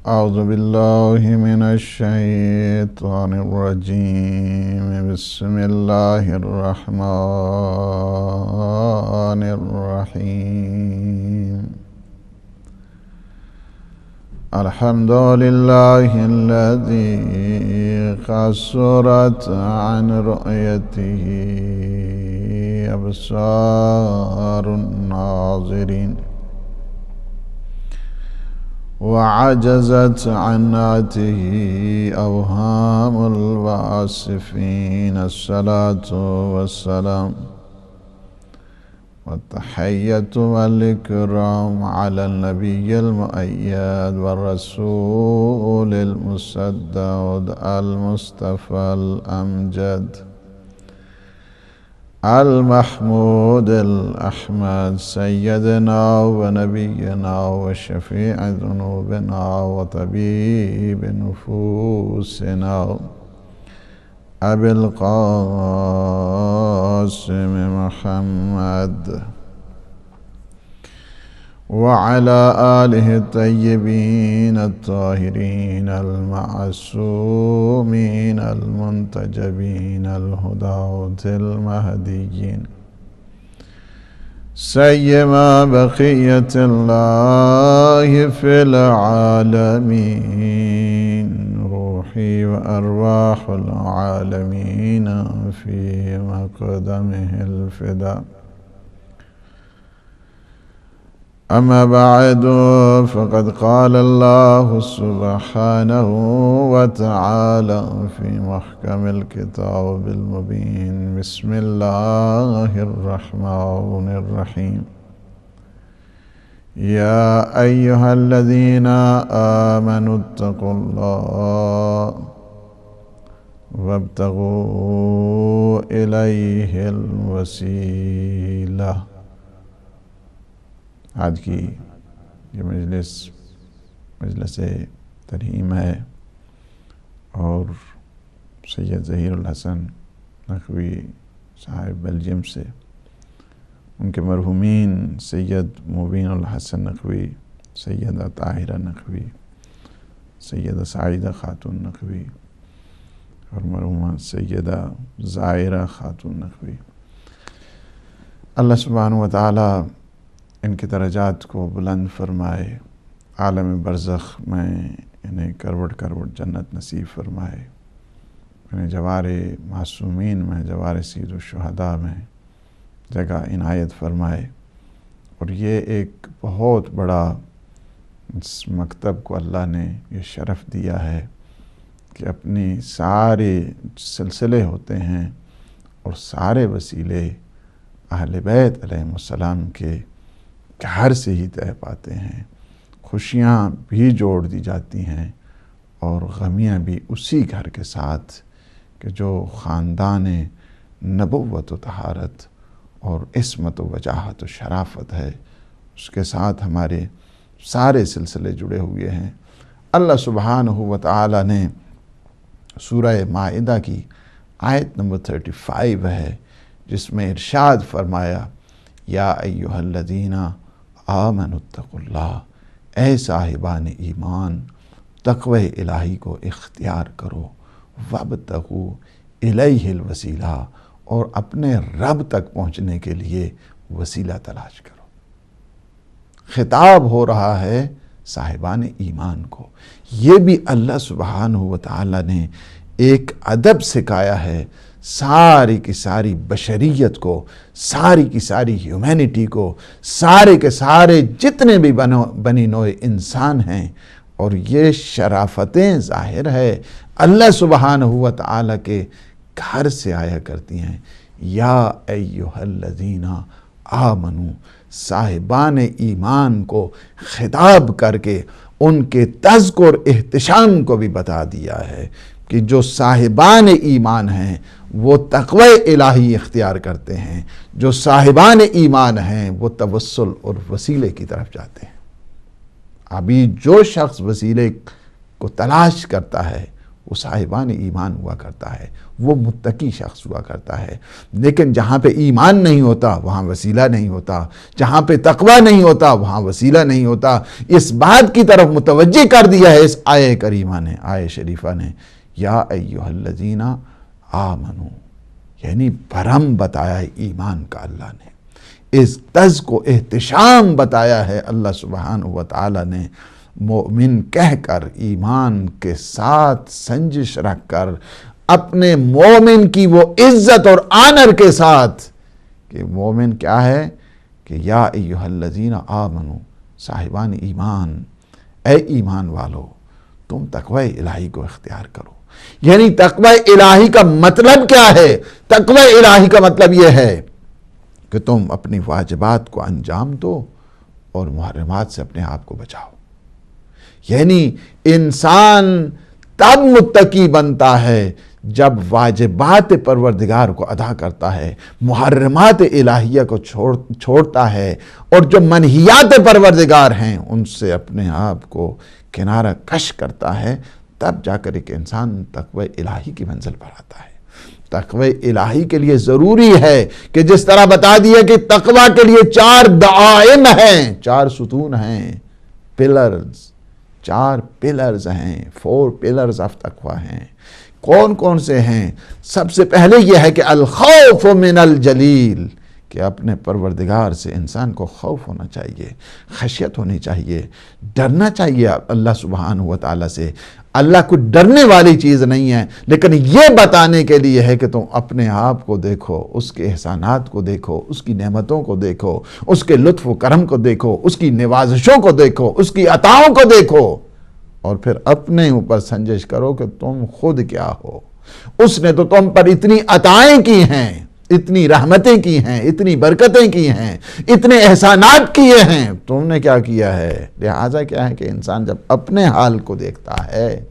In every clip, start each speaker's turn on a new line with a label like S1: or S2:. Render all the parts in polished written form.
S1: أعوذ بالله من الشيطان الرجيم. بسم الله الرحمن الرحيم. الحمد لله الذي قصرت عن رؤيته أبصار الناظرين وعجزت عن آته أوهام الواصفين. الصلاة والسلام والتحية والإكرام على النبي المؤيد والرسول المسدد المصطفى الأمجد المحمود الأحمد سيدنا ونبينا وشفيع ذنوبنا وطبيب نفوسنا أبي القاسم محمد وعلى آله الطيبين الطاهرين المعصومين المنتجبين الهداة المهديين سيما بقية الله في العالمين روحي وأرواح العالمين في مقدمه الفداء. أما بعد، فقد قال الله سبحانه وتعالى في محكم الكتاب المبين. بسم الله الرحمن الرحيم. يا أيها الذين آمنوا اتقوا الله وابتغوا إليه الوسيلة. آج کی یہ مجلس ترحیم ہے اور سید ظہیر الحسن نقوی صاحب بیلجیم سے، ان کے مرحومین سید مبین الحسن نقوی، سیدہ طاہرہ نقوی، سیدہ سعیدہ خاتون نقوی اور مرحومہ سیدہ زائرہ خاتون نقوی، اللہ سبحانہ وتعالی ان کے درجات کو بلند فرمائے، عالم برزخ میں انہیں کروڑ کروڑ جنت نصیب فرمائے، انہیں جوار معصومین میں، جوار سید الشہداء میں جگہ عنایت فرمائے۔ اور یہ ایک بہت بڑا اس مکتب کو اللہ نے یہ شرف دیا ہے کہ اپنی سارے سلسلے ہوتے ہیں اور سارے وسیلے اہل بیت علیہم السلام کے گھر سے ہی طے پاتے ہیں، خوشیاں بھی جوڑ دی جاتی ہیں اور غمیاں بھی اسی گھر کے ساتھ کہ جو خاندان نبوت و طہارت اور عصمت و وجاہت و شرافت ہے، اس کے ساتھ ہمارے سارے سلسلے جڑے ہوئے ہیں۔ اللہ سبحانہ و تعالی نے سورہ مائدہ کی آیت نمبر 35 ہے، جس میں ارشاد فرمایا، یا ایھا الذین آمنوا اتقوا اللہ، اے صاحبان ایمان تقوی الہی کو اختیار کرو، وابتغوا الیہ الوسیلہ، اور اپنے رب تک پہنچنے کے لیے وسیلہ تلاش کرو۔ خطاب ہو رہا ہے صاحبان ایمان کو۔ یہ بھی اللہ سبحانہ و تعالی نے ایک ادب سکھایا ہے ساری کی ساری بشریت کو، ساری کی ساری ہیومینٹی کو، سارے کے سارے جتنے بھی بنی نوع انسان ہیں، اور یہ شرافتیں ظاہر ہے اللہ سبحانہ و تعالی کے گھر سے آیا کرتی ہیں۔ یا ایھا الذین آمنو، صاحبان ایمان کو خطاب کر کے ان کے تذکر احتشام کو بھی بتا دیا ہے کہ جو صاحبان ایمان ہیں وہ تقوی الہی اختیار کرتے ہیں، جو صاحبان ایمان ہیں وہ توسل اور وسیلے کی طرف جاتے ہیں۔ ابھی جو شخص وسیلے کو تلاش کرتا ہے وہ صاحبان ایمان ہوا کرتا ہے، وہ متقی شخص ہوا کرتا ہے۔ لیکن جہاں پہ ایمان نہیں ہوتا وہاں وسیلہ نہیں ہوتا، جہاں پہ تقوی نہیں ہوتا وہاں وسیلہ نہیں ہوتا۔ اس بات کی طرف متوجہ کر دیا ہے اس آیہ کریمہ نے، آیہ شریفہ نے، یا ایہا الذین آمنو، یعنی بھرم بتایا ہے ایمان کا اللہ نے، اس طرز کو احتشام بتایا ہے اللہ سبحانہ وتعالی نے، مومن کہہ کر، ایمان کے ساتھ سنجش رکھ کر، اپنے مومن کی وہ عزت اور آنر کے ساتھ کہ مومن کیا ہے کہ یا ایہا الذین آمنو، صاحبان ایمان، اے ایمان والو تم تقوی الہی کو اختیار کرو۔ یعنی تقوی الہی کا مطلب کیا ہے؟ تقوی الہی کا مطلب یہ ہے کہ تم اپنی واجبات کو انجام دو اور محرمات سے اپنے آپ کو بچاؤ۔ یعنی انسان تب متقی بنتا ہے جب واجبات پروردگار کو ادا کرتا ہے، محرمات الہیہ کو چھوڑتا ہے، اور جو منہیات پروردگار ہیں ان سے اپنے آپ کو کنارہ کش کرتا ہے، تب جا کر ایک انسان تقوی الہی کی منزل پر آتا ہے۔ تقوی الہی کے لیے ضروری ہے کہ جس طرح بتا دیا کہ تقوی کے لیے 4 دعائم ہیں، 4 ستون ہیں، پلرز، 4 پلرز ہیں، 4 پلرز آف تقوی ہیں۔ کون کون سے ہیں؟ سب سے پہلے یہ ہے کہ الخوف من الجلیل، کہ اپنے پروردگار سے انسان کو خوف ہونا چاہیے، خشیت ہونی چاہیے، ڈرنا چاہیے اللہ سبحانہ وتعالی سے۔ اللہ کوئی ڈرنے والی چیز نہیں ہے، لیکن یہ بتانے کے لیے ہے کہ تم اپنے آپ کو دیکھو، اس کے احسانات کو دیکھو، اس کی نعمتوں کو دیکھو، اس کے لطف و کرم کو دیکھو، اس کی نوازشوں کو دیکھو، اس کی عطاؤں کو دیکھو، اور پھر اپنے اوپر سنجش کرو کہ تم خود کیا ہو۔ اس نے تو تم پر اتنی عطائیں کی ہیں، اتنی رحمتیں کی ہیں، اتنی برکتیں کی ہیں، اتنے احسانات کیے ہیں، تم نے کیا کیا ہے؟ لہٰذا کیا ہے کہ انسان جب اپنے حال کو دیکھتا ہے،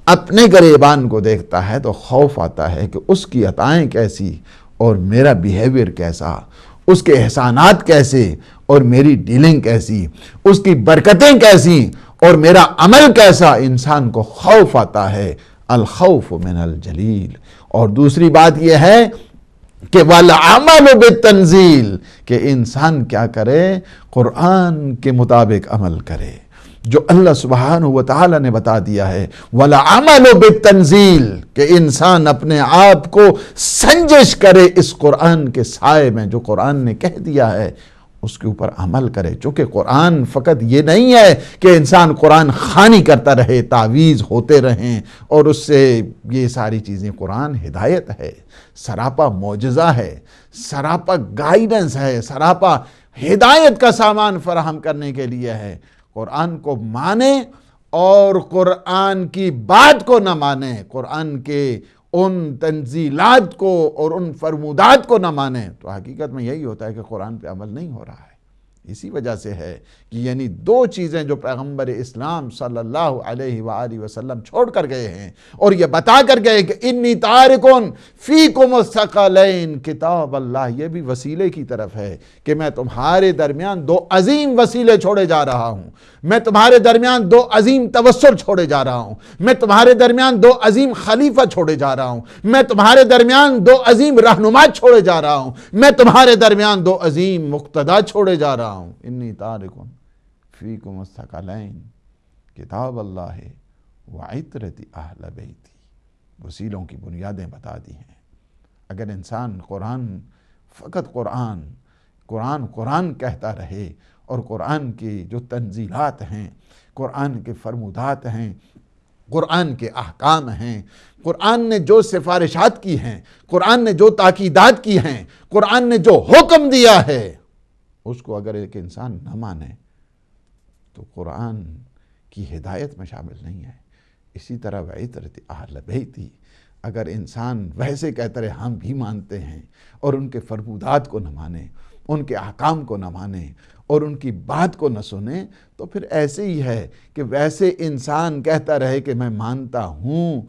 S1: اپنے گریبان کو دیکھتا ہے، تو خوف آتا ہے کہ اس کی عطائیں کیسی اور میرا بیہیویئر کیسا، اس کے احسانات کیسے اور میری ڈیلنگ کیسی، اس کی برکتیں کیسی اور میرا عمل کیسا۔ انسان کو خوف آتا ہے، الخوف من الجلیل۔ اور دوسری بات یہ ہے کہ وَالْعَمَلُ بِالتَّنزِيلِ، کہ انسان کیا کرے؟ قرآن کے مطابق عمل کرے، جو اللہ سبحانہ وتعالی نے بتا دیا ہے۔ وَالْعَمَلُ بِالتَّنزِيلِ، کہ انسان اپنے آپ کو سنجش کرے اس قرآن کے سائے میں، جو قرآن نے کہہ دیا ہے اس کے اوپر عمل کرے۔ چونکہ قرآن فقط یہ نہیں ہے کہ انسان قرآن خوانی کرتا رہے، تعویذ ہوتے رہیں اور اس سے یہ ساری چیزیں۔ قرآن ہدایت ہے، سراپا معجزہ ہے، سراپا گائیڈنس ہے، سراپا ہدایت کا سامان فراہم کرنے کے لیے ہے۔ قرآن کو مانے اور قرآن کی بات کو نہ مانے، قرآن کے ان تنزیلات کو اور ان فرمودات کو نہ مانے، تو حقیقت میں یہی ہوتا ہے کہ قرآن پہ عمل نہیں ہو رہا ہے۔ اسی وجہ سے ہے کہ یعنی 2 چیزیں جو پیغمبر اسلام صلی اللہ علیہ وآلہ وسلم چھوڑ کر گئے ہیں اور یہ بتا کر گئے کہ انی تارکن فیکم الثقلین کتاب اللہ، یہ بھی وسیلے کی طرف ہے کہ میں تمہارے درمیان 2 عظیم وسیلے چھوڑے جا رہا ہوں، میں تمہارے درمیان 2 عظیم توسل چھوڑے جا رہا ہوں، میں تمہارے درمیان 2 عظیم خلیفہ چھوڑے جا رہا ہوں، میں تمہارے درمیان 2 عظیم رہنما چھوڑے جا رہا ہوں، میں تمہارے درمیان 2 عظیم مقتدا چھوڑے جا رہا ہوں۔ انی تارکن فیکم الثقلین کتاب اللہ وعطرت اہل بیتی، وسیلوں کی بنیادیں بتا دی ہیں۔ اگر انسان فقط قرآن کہتا رہے اور قرآن کی جو تنزیلات ہیں، قرآن کے فرمودات ہیں، قرآن کے احکام ہیں، قرآن نے جو سفارشات کی ہیں، قرآن نے جو تاکیدات کی ہیں، قرآن نے جو حکم دیا ہے، اس کو اگر ایک انسان نہ مانے تو قرآن کی ہدایت میں شامل نہیں ہے۔ اسی طرح وعطرت اہل بیتی، اگر انسان ویسے کہتا رہے ہم بھی مانتے ہیں اور ان کے فرمودات کو نہ مانے، ان کے احکام کو نہ مانے اور ان کی بات کو نہ سنے، تو پھر ایسے ہی ہے کہ ویسے انسان کہتا رہے کہ میں مانتا ہوں،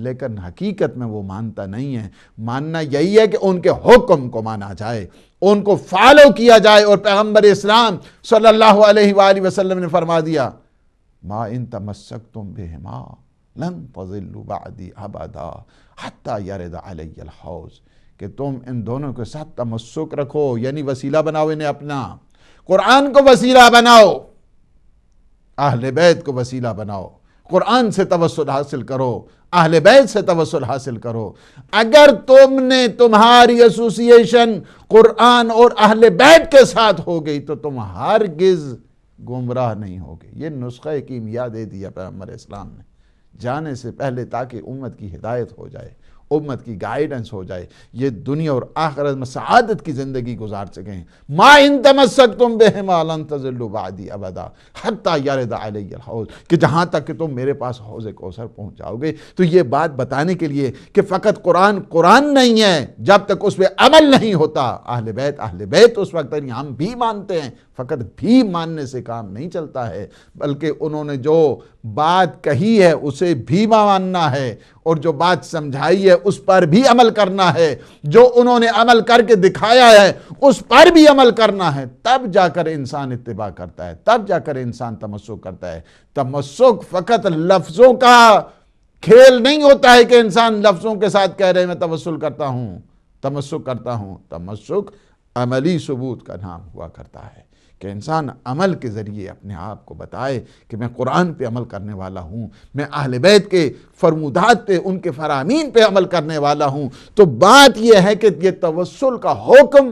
S1: لیکن حقیقت میں وہ مانتا نہیں ہے۔ ماننا یہی ہے کہ ان کے حکم کو مانا جائے، ان کو فالو کیا جائے، اور پیغمبر اسلام صلی اللہ علیہ وآلہ وسلم نے فرما دیا ما ان تمسکتم بہما لن تضلوا بعدی ابدا حتی یرد علی الحوض، کہ تم ان دونوں کے ساتھ تمسک رکھو، یعنی وسیلہ بناؤ انہیں اپنا، قرآن کو وسیلہ بناؤ، اہل بیت کو وسیلہ بناؤ، قرآن سے توسل حاصل کرو، اہل بیت سے توسل حاصل کرو۔ اگر تم نے تمہاری ایسوسیشن قرآن اور اہل بیت کے ساتھ ہو گئی تو تم ہرگز گمراہ نہیں ہوگے۔ یہ نسخہ کیمیا دے دیا پیغمبر اسلام نے جانے سے پہلے، تاکہ امت کی ہدایت ہو جائے، امت کی گائیڈنس ہو جائے، یہ دنیا اور آخرت میں سعادت کی زندگی گزار سکیں۔ ما ان تمسکتم بہما لن تضلوا بعدی ابدا حتی یرد علی الحوض، کہ جہاں تک کہ تم میرے پاس حوض کوثر پہنچ جاؤ گے۔ تو یہ بات بتانے کے لیے کہ فقط قرآن نہیں ہے جب تک اس پہ عمل نہیں ہوتا۔ اہل بیت اس وقت نہیں، ہم بھی مانتے ہیں، فقط بھی ماننے سے کام نہیں چلتا ہے، بلکہ انہوں نے جو بات کہی ہے اسے بھی ماننا ہے، اور جو بات سمجھائی ہے اس پر بھی عمل کرنا ہے، جو انہوں نے عمل کر کے دکھایا ہے اس پر بھی عمل کرنا ہے۔ تب جا کر انسان اتباع کرتا ہے، تب جا کر انسان تمسک کرتا ہے۔ تمسک فقط لفظوں کا کھیل نہیں ہوتا ہے کہ انسان لفظوں کے ساتھ کہہ رہے میں تمسک کرتا ہوں، تمسک عملی ثبوت کا نام ہوا کرتا ہے، کہ انسان عمل کے ذریعے اپنے آپ کو بتائے کہ میں قرآن پہ عمل کرنے والا ہوں، میں اہل بیت کے فرمودات پہ، ان کے فرامین پہ عمل کرنے والا ہوں۔ تو بات یہ ہے کہ یہ توسل کا حکم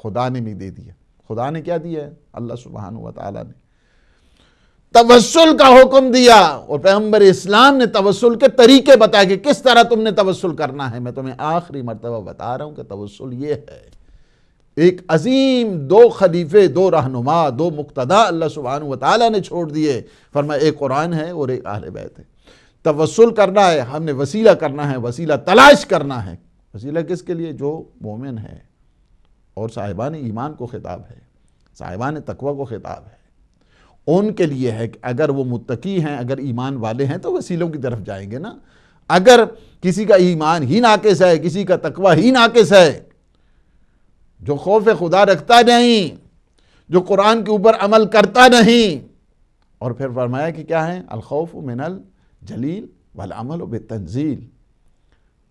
S1: خدا نے بھی دے دیا۔ خدا نے کیا دیا ہے؟ اللہ سبحانہ وتعالی نے توسل کا حکم دیا، اور پیغمبر اسلام نے توسل کے طریقے بتائے کہ کس طرح تم نے توسل کرنا ہے۔ میں تمہیں آخری مرتبہ بتا رہا ہوں کہ توسل یہ ہے، ایک عظیم دو خلیفے، دو رہنما، دو مقتدا اللہ سبحانہ وتعالی نے چھوڑ دیے، فرمایا ایک قرآن ہے اور ایک اہل بیت ہے۔ توسل کرنا ہے، ہم نے وسیلہ کرنا ہے، وسیلہ تلاش کرنا ہے۔ وسیلہ کس کے لیے؟ جو مومن ہے، اور صاحبان ایمان کو خطاب ہے، صاحبان تقوی کو خطاب ہے، ان کے لیے ہے کہ اگر وہ متقی ہیں، اگر ایمان والے ہیں تو وسیلوں کی طرف جائیں گے نا۔ اگر کسی کا ایمان ہی ناقص ہے، کسی کا تقوی ہی ناقص ہے، جو خوف خدا رکھتا نہیں، جو قرآن کے اوپر عمل کرتا نہیں، اور پھر فرمایا کہ کیا ہے؟ الخوف من الجلیل والعمل بالتنزیل،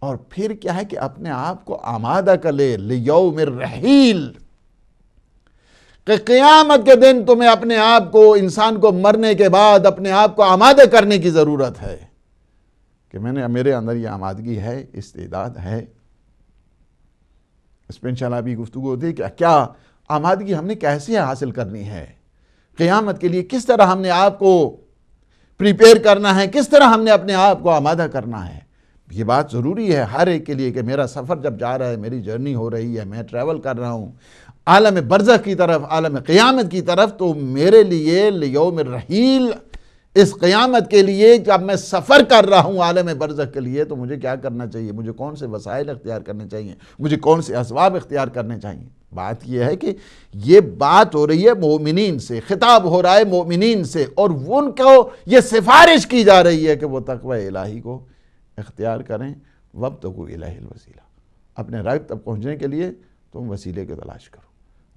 S1: اور پھر کیا ہے کہ اپنے آپ کو آمادہ کر لے لیوم الرحیل، کہ قیامت کے دن تمہیں اپنے آپ کو، انسان کو مرنے کے بعد اپنے آپ کو آمادہ کرنے کی ضرورت ہے، کہ میرے اندر یہ آمادگی ہے، استعداد ہے۔ اس پہ انشاءاللہ ابھی گفتگو ہوتی ہے کہ کیا آمادگی ہم نے کیسے حاصل کرنی ہے، قیامت کے لیے کس طرح ہم نے آپ کو پریپیئر کرنا ہے، کس طرح ہم نے اپنے آپ کو آمادہ کرنا ہے۔ یہ بات ضروری ہے ہر ایک کے لیے کہ میرا سفر جب جا رہا ہے، میری جرنی ہو رہی ہے، میں ٹریول کر رہا ہوں عالم برزخ کی طرف، عالم قیامت کی طرف، تو میرے لیے لیوم الرحیل، اس قیامت کے لیے جب میں سفر کر رہا ہوں عالم برزخ کے لیے، تو مجھے کیا کرنا چاہیے؟ مجھے کون سے وسائل اختیار کرنے چاہیے؟ مجھے کون سے اسباب اختیار کرنے چاہیے؟ بات یہ ہے کہ یہ بات ہو رہی ہے مومنین سے، خطاب ہو رہا ہے مومنین سے، اور ان کو یہ سفارش کی جا رہی ہے کہ وہ تقوی الہی کو اختیار کریں۔ وابتغوا الیہ الوسیلہ، اپنے رب تک پہنچنے کے لیے تم وسیلے کی تلاش کرو۔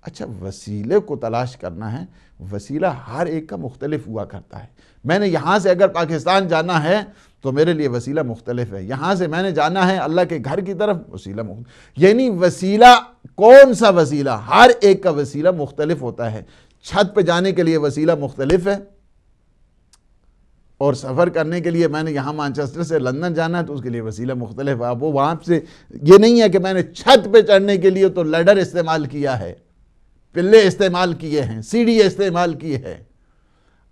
S1: اچھا، وسیلے کو تلاش کرنا ہے، وسیلہ ہر ایک کا مختلف ہوا کرتا ہے۔ میں نے یہاں سے اگر پاکستان جانا ہے تو میرے لیے وسیلہ مختلف ہے، یہاں سے میں نے جانا ہے اللہ کے گھر کی طرف، وسیلہ مختلف، یعنی وسیلہ کون سا وسیلہ؟ ہر ایک کا وسیلہ مختلف ہوتا ہے۔ چھت پہ جانے کے لیے وسیلہ مختلف ہے، اور سفر کرنے کے لیے میں نے یہاں مانچسٹر سے لندن جانا ہے تو اس کے لیے وسیلہ مختلف ہے۔ اب وہ وہاں سے یہ نہیں ہے کہ میں نے چھت پہ چڑھنے کے لیے تو لیڈر استعمال کیا ہے، پلے استعمال کیے ہیں، سیڑھی استعمال کی ہے۔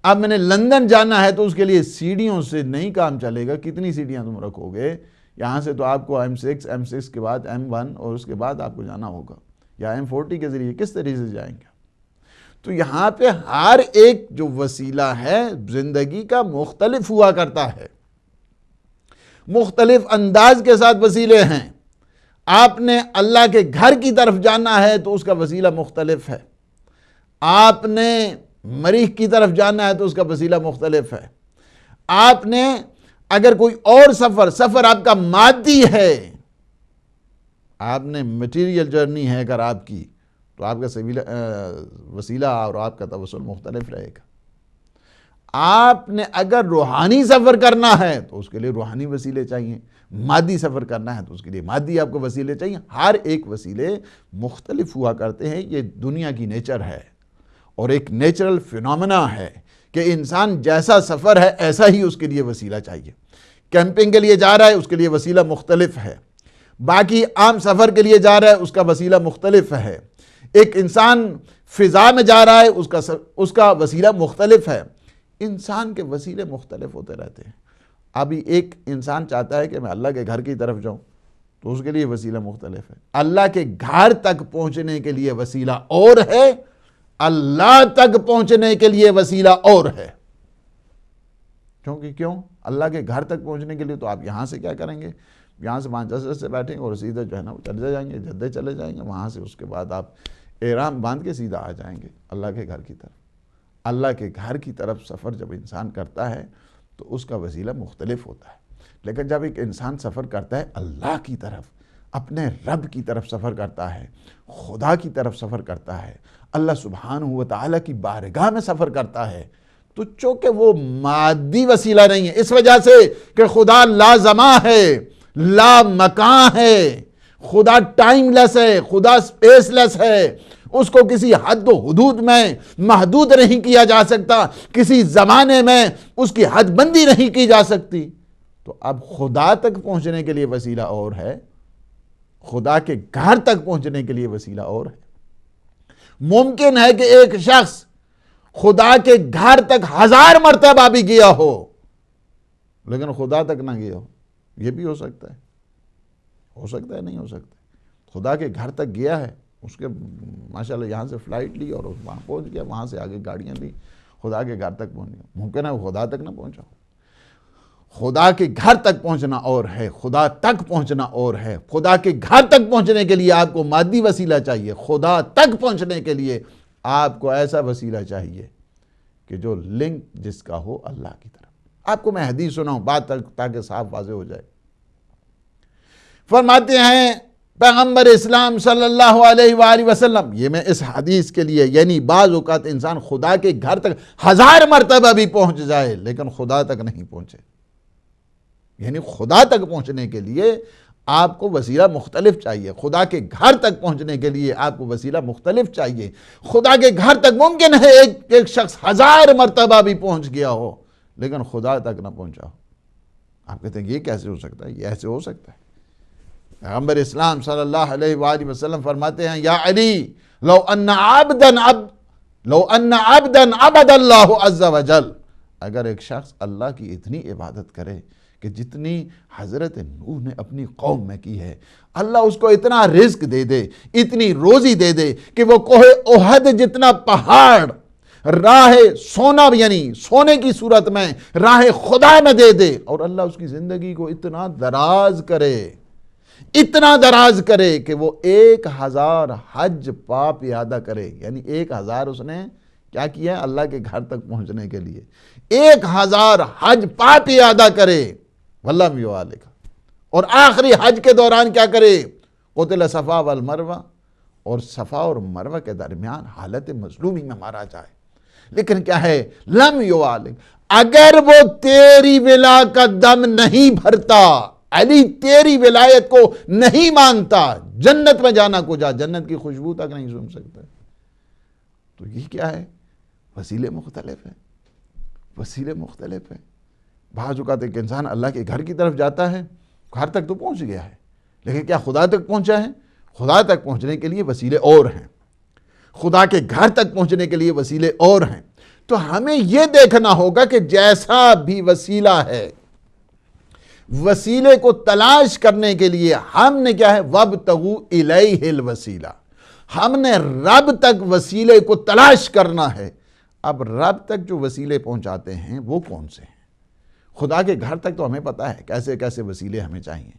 S1: اب میں نے لندن جانا ہے تو اس کے لیے سیڑھیوں سے نہیں کام چلے گا۔ کتنی سیڑھیاں تم رکھو گے؟ یہاں سے تو آپ کو M6 کے بعد M1 اور اس کے بعد آپ کو جانا ہوگا، یا M40 کے ذریعے کس طریقے سے جائیں گے؟ تو یہاں پہ ہر ایک جو وسیلہ ہے زندگی کا مختلف ہوا کرتا ہے، مختلف انداز کے ساتھ وسیلے ہیں۔ آپ نے اللہ کے گھر کی طرف جانا ہے تو اس کا وسیلہ مختلف ہے، آپ نے مریخ کی طرف جانا ہے تو اس کا وسیلہ مختلف ہے، آپ نے اگر کوئی اور سفر آپ کا مادی ہے، آپ نے مٹیریل جرنی ہے اگر آپ کی، تو آپ کا وسیلہ اور آپ کا توسل مختلف رہے گا۔ آپ نے اگر روحانی سفر کرنا ہے تو اس کے لیے روحانی وسیلے چاہیے، مادی سفر کرنا ہے تو اس کے لیے مادی آپ کو وسیلے چاہیے۔ ہر ایک وسیلے مختلف ہوا کرتے ہیں، یہ دنیا کی نیچر ہے اور ایک نیچرل فینومینا ہے کہ انسان جیسا سفر ہے ایسا ہی اس کے لیے وسیلہ چاہیے۔ کیمپنگ کے لیے جا رہا ہے، اس کے لیے وسیلہ مختلف ہے، باقی عام سفر کے لیے جا رہا ہے، اس کا وسیلہ مختلف ہے۔ ایک انسان فضا میں جا رہا ہے، اس کا وسیلہ مختلف ہے۔ انسان کے وسیلے مختلف ہوتے رہتے ہیں۔ ابھی ایک انسان چاہتا ہے کہ میں اللہ کے گھر کی طرف جاؤں تو اس کے لیے وسیلہ مختلف ہے۔ اللہ کے گھر تک پہنچنے کے لیے وسیلہ اور ہے، اللہ تک پہنچنے کے لیے وسیلہ اور ہے۔ کیوں؟ اللہ کے گھر تک پہنچنے کے لیے تو آپ یہاں سے کیا کریں گے؟ یہاں سے مانچسٹر سے بیٹھیں گے اور سیدھے جو ہے نا چلے جائیں گے، جدہ چلے جائیں گے، وہاں سے اس کے بعد آپ احرام باندھ کے سیدھا آ جائیں گے اللہ کے گھر کی طرف۔ اللہ کے گھر کی طرف سفر جب انسان کرتا ہے تو اس کا وسیلہ مختلف ہوتا ہے، لیکن جب ایک انسان سفر کرتا ہے اللہ کی طرف، اپنے رب کی طرف سفر کرتا ہے، خدا کی طرف سفر کرتا ہے، اللہ سبحانہ و تعالیٰ کی بارگاہ میں سفر کرتا ہے، تو چونکہ وہ مادی وسیلہ نہیں ہے، اس وجہ سے کہ خدا لا زمان ہے، لا مکان ہے، خدا ٹائم لیس ہے، خدا سپیس لیس ہے، اس کو کسی حد و حدود میں محدود نہیں کیا جا سکتا، کسی زمانے میں اس کی حد بندی نہیں کی جا سکتی۔ تو اب خدا تک پہنچنے کے لیے وسیلہ اور ہے، خدا کے گھر تک پہنچنے کے لیے وسیلہ اور ہے۔ ممکن ہے کہ ایک شخص خدا کے گھر تک 1000 مرتبہ بھی گیا ہو لیکن خدا تک نہ گیا ہو، یہ بھی ہو سکتا ہے، نہیں ہو سکتا۔ خدا کے گھر تک گیا ہے، اس کے ماشاءاللہ یہاں سے فلائٹ لی اور وہاں پہنچ گیا، وہاں سے آگے گاڑیاں لی، خدا کے گھر تک پہنچ گیا۔ ممکن ہے وہ خدا تک نہ پہنچا ہو۔ خدا کے گھر تک پہنچنا اور ہے، خدا تک پہنچنا اور ہے۔ خدا کے گھر تک پہنچنے کے لیے آپ کو مادی وسیلہ چاہیے، خدا تک پہنچنے کے لیے آپ کو ایسا وسیلہ چاہیے کہ جو لنک جس کا ہو اللہ کی طرف۔ آپ کو میں حدیث سناؤں بات تاکہ صاف واضح ہو جائے۔ فرماتے ہیں پیغمبر اسلام صلی اللہ علیہ وآلہ وسلم، یہ میں اس حدیث کے لیے، یعنی بعض اوقات انسان خدا کے گھر تک 1000 مرتبہ بھی پہنچ جائے لیکن خدا تک نہیں پہنچے، یعنی خدا تک پہنچنے کے لیے آپ کو وسیلہ مختلف چاہیے، خدا کے گھر تک پہنچنے کے لیے آپ کو وسیلہ مختلف چاہیے۔ خدا کے گھر تک ممکن ہے ایک شخص 1000 مرتبہ بھی پہنچ گیا ہو لیکن خدا تک نہ پہنچا ہو۔ آپ کہتے ہیں یہ کیسے ہو سکتا ہے؟ یہ ایسے ہو سکتا ہے۔ پیغمبر اسلام صلی اللہ علیہ وآلہ وسلم فرماتے ہیں، یا علی لو ان عبدا عبد اللہ عز وجل، اگر ایک شخص اللہ کی اتنی عبادت کرے کہ جتنی حضرت نوح نے اپنی قوم میں کی ہے، اللہ اس کو اتنا رزق دے دے، اتنی روزی دے دے کہ وہ کوہ احد جتنا پہاڑ راہ سونا، یعنی سونے کی صورت میں راہ خدا میں دے دے، اور اللہ اس کی زندگی کو اتنا دراز کرے کہ وہ 1000 حج پاپ ادا کرے، یعنی 1000 اس نے کیا کیا ہے اللہ کے گھر تک پہنچنے کے لیے، 1000 حج پاپ ادا کرے واللہ یعلق، اور آخری حج کے دوران کیا کرے؟ قتل صفا والمروہ، اور صفا اور مروہ کے درمیان حالت مظلومی میں مارا جائے۔ لیکن کیا ہے؟ لم یعلق، اگر وہ تیری ولا کا دم نہیں بھرتا، علی تیری ولایت کو نہیں مانتا، جنت میں جانا کو جا، جنت کی خوشبو تک نہیں سن سکتا۔ تو یہ کیا ہے؟ وسیلے مختلف ہیں، وسیلے مختلف ہیں۔ بعض اوقات ایک انسان اللہ کے گھر کی طرف جاتا ہے، گھر تک تو پہنچ گیا ہے لیکن کیا خدا تک پہنچا ہے؟ خدا تک پہنچنے کے لیے وسیلے اور ہیں، خدا کے گھر تک پہنچنے کے لیے وسیلے اور ہیں۔ تو ہمیں یہ دیکھنا ہوگا کہ جیسا بھی وسیلہ ہے، وسیلے کو تلاش کرنے کے لیے ہم نے کیا ہے؟ وَابْتَغُوا إِلَيْهِ الْوَسِيلَةَ، ہم نے رب تک وسیلے کو تلاش کرنا ہے۔ اب رب تک جو وسیلے پہنچاتے ہیں وہ کون سے ہیں؟ خدا کے گھر تک تو ہمیں پتہ ہے کیسے کیسے وسیلے ہمیں چاہیے،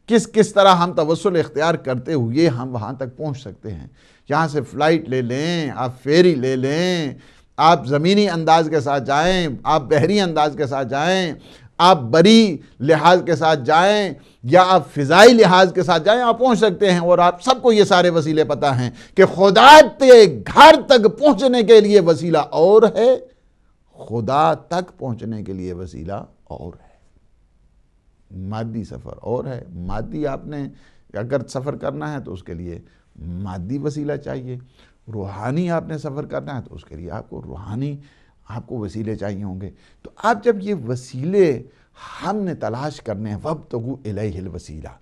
S1: کس طرح ہم توسل اختیار کرتے ہوئے ہم وہاں تک پہنچ سکتے ہیں۔ یہاں سے فلائٹ لے لیں، آپ فیری لے لیں، آپ زمینی انداز کے ساتھ جائیں، آپ بحری انداز کے ساتھ جائیں، آپ بری لحاظ کے ساتھ جائیں یا آپ فضائی لحاظ کے ساتھ جائیں، آپ پہنچ سکتے ہیں۔ اور آپ سب کو یہ سارے وسیلے پتہ ہیں کہ خدا کے گھر تک پہنچنے کے لیے وسیلہ اور ہے، خدا تک پہنچنے کے لیے وسیلہ اور ہے، مادی سفر اور ہے۔ مادی آپ نے اگر سفر کرنا ہے تو اس کے لیے مادی وسیلہ چاہیے، روحانی آپ نے سفر کرنا ہے تو اس کے لیے آپ کو روحانی وسیلے چاہیے ہوں گے۔ تو آپ جب یہ وسیلے ہم نے تلاش کرنے ہیں، وَابْتَغُوا إِلَيْهِ الْوَسِيلَةَ،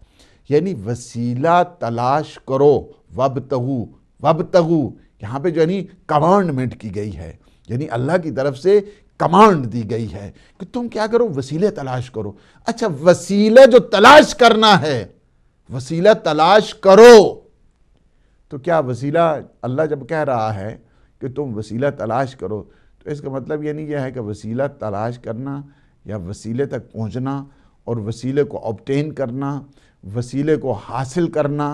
S1: یعنی وسیلہ تلاش کرو، وَابْتَغُوا یہاں پہ جو یعنی کمانڈمنٹ کی گئی ہے، یعنی اللہ کی طرف سے کمانڈ دی گئی ہے کہ تم کیا کرو، وسیلے تلاش کرو۔ اچھا وسیلہ جو تلاش کرنا ہے، وسیلہ تلاش کرو، تو کیا وسیلہ اللہ جب کہہ رہا ہے کہ تم وسیلہ تلاش کرو تو اس کا مطلب یہ نہیں یہ ہے کہ وسیلہ تلاش کرنا یا وسیلے تک پہنچنا اور وسیلے کو obtain کرنا، وسیلے کو حاصل کرنا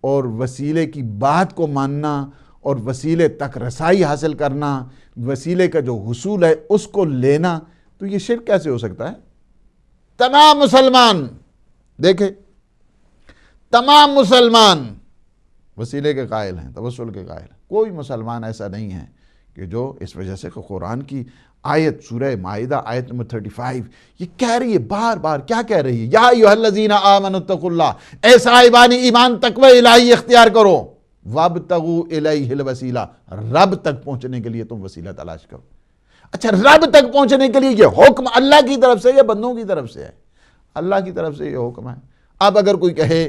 S1: اور وسیلے کی بات کو ماننا اور وسیلے تک رسائی حاصل کرنا، وسیلے کا جو حصول ہے اس کو لینا، تو یہ شرک کیسے ہو سکتا ہے؟ تمام مسلمان دیکھیں، تمام مسلمان وسیلے کے قائل ہیں، توسل کے قائل ہیں۔ کوئی مسلمان ایسا نہیں ہے کہ جو اس وجہ سے کہ قرآن کی آیت سورہ مائدہ آیت نمبر 35 یہ کہہ رہی ہے، بار بار کیا کہہ رہی ہے؟ یا ایھا الذین آمنوا اتقوا اللہ، اے صاحبان ایمان تقوی الہی اختیار کرو، وابتغوا الیہ الوسیلہ، رب تک پہنچنے کے لیے تم وسیلہ تلاش کرو۔ اچھا رب تک پہنچنے کے لیے یہ حکم اللہ کی طرف سے یا بندوں کی طرف سے ہے؟ اللہ کی طرف سے یہ حکم ہے۔ اب اگر کوئی کہے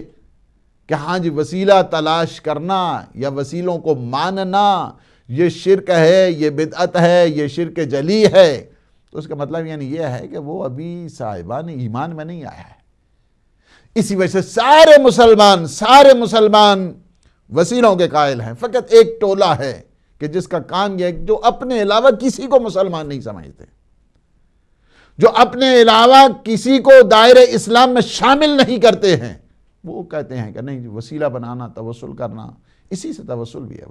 S1: کہ ہاں جی وسیلہ تلاش کرنا یا وسیلوں کو ماننا یہ شرک ہے، یہ بدعت ہے، یہ شرک جلی ہے، تو اس کا مطلب یعنی یہ ہے کہ وہ ابھی صاحبان ایمان میں نہیں آیا ہے۔ اسی وجہ سے سارے مسلمان وسیلوں کے قائل ہیں، فقط ایک ٹولہ ہے کہ جس کا کام یہ ہے جو اپنے علاوہ کسی کو مسلمان نہیں سمجھتے، جو اپنے علاوہ کسی کو دائرہ اسلام میں شامل نہیں کرتے ہیں، وہ کہتے ہیں کہ نہیں وسیلہ بنانا، توسل کرنا، اسی سے توسل بھی ہے۔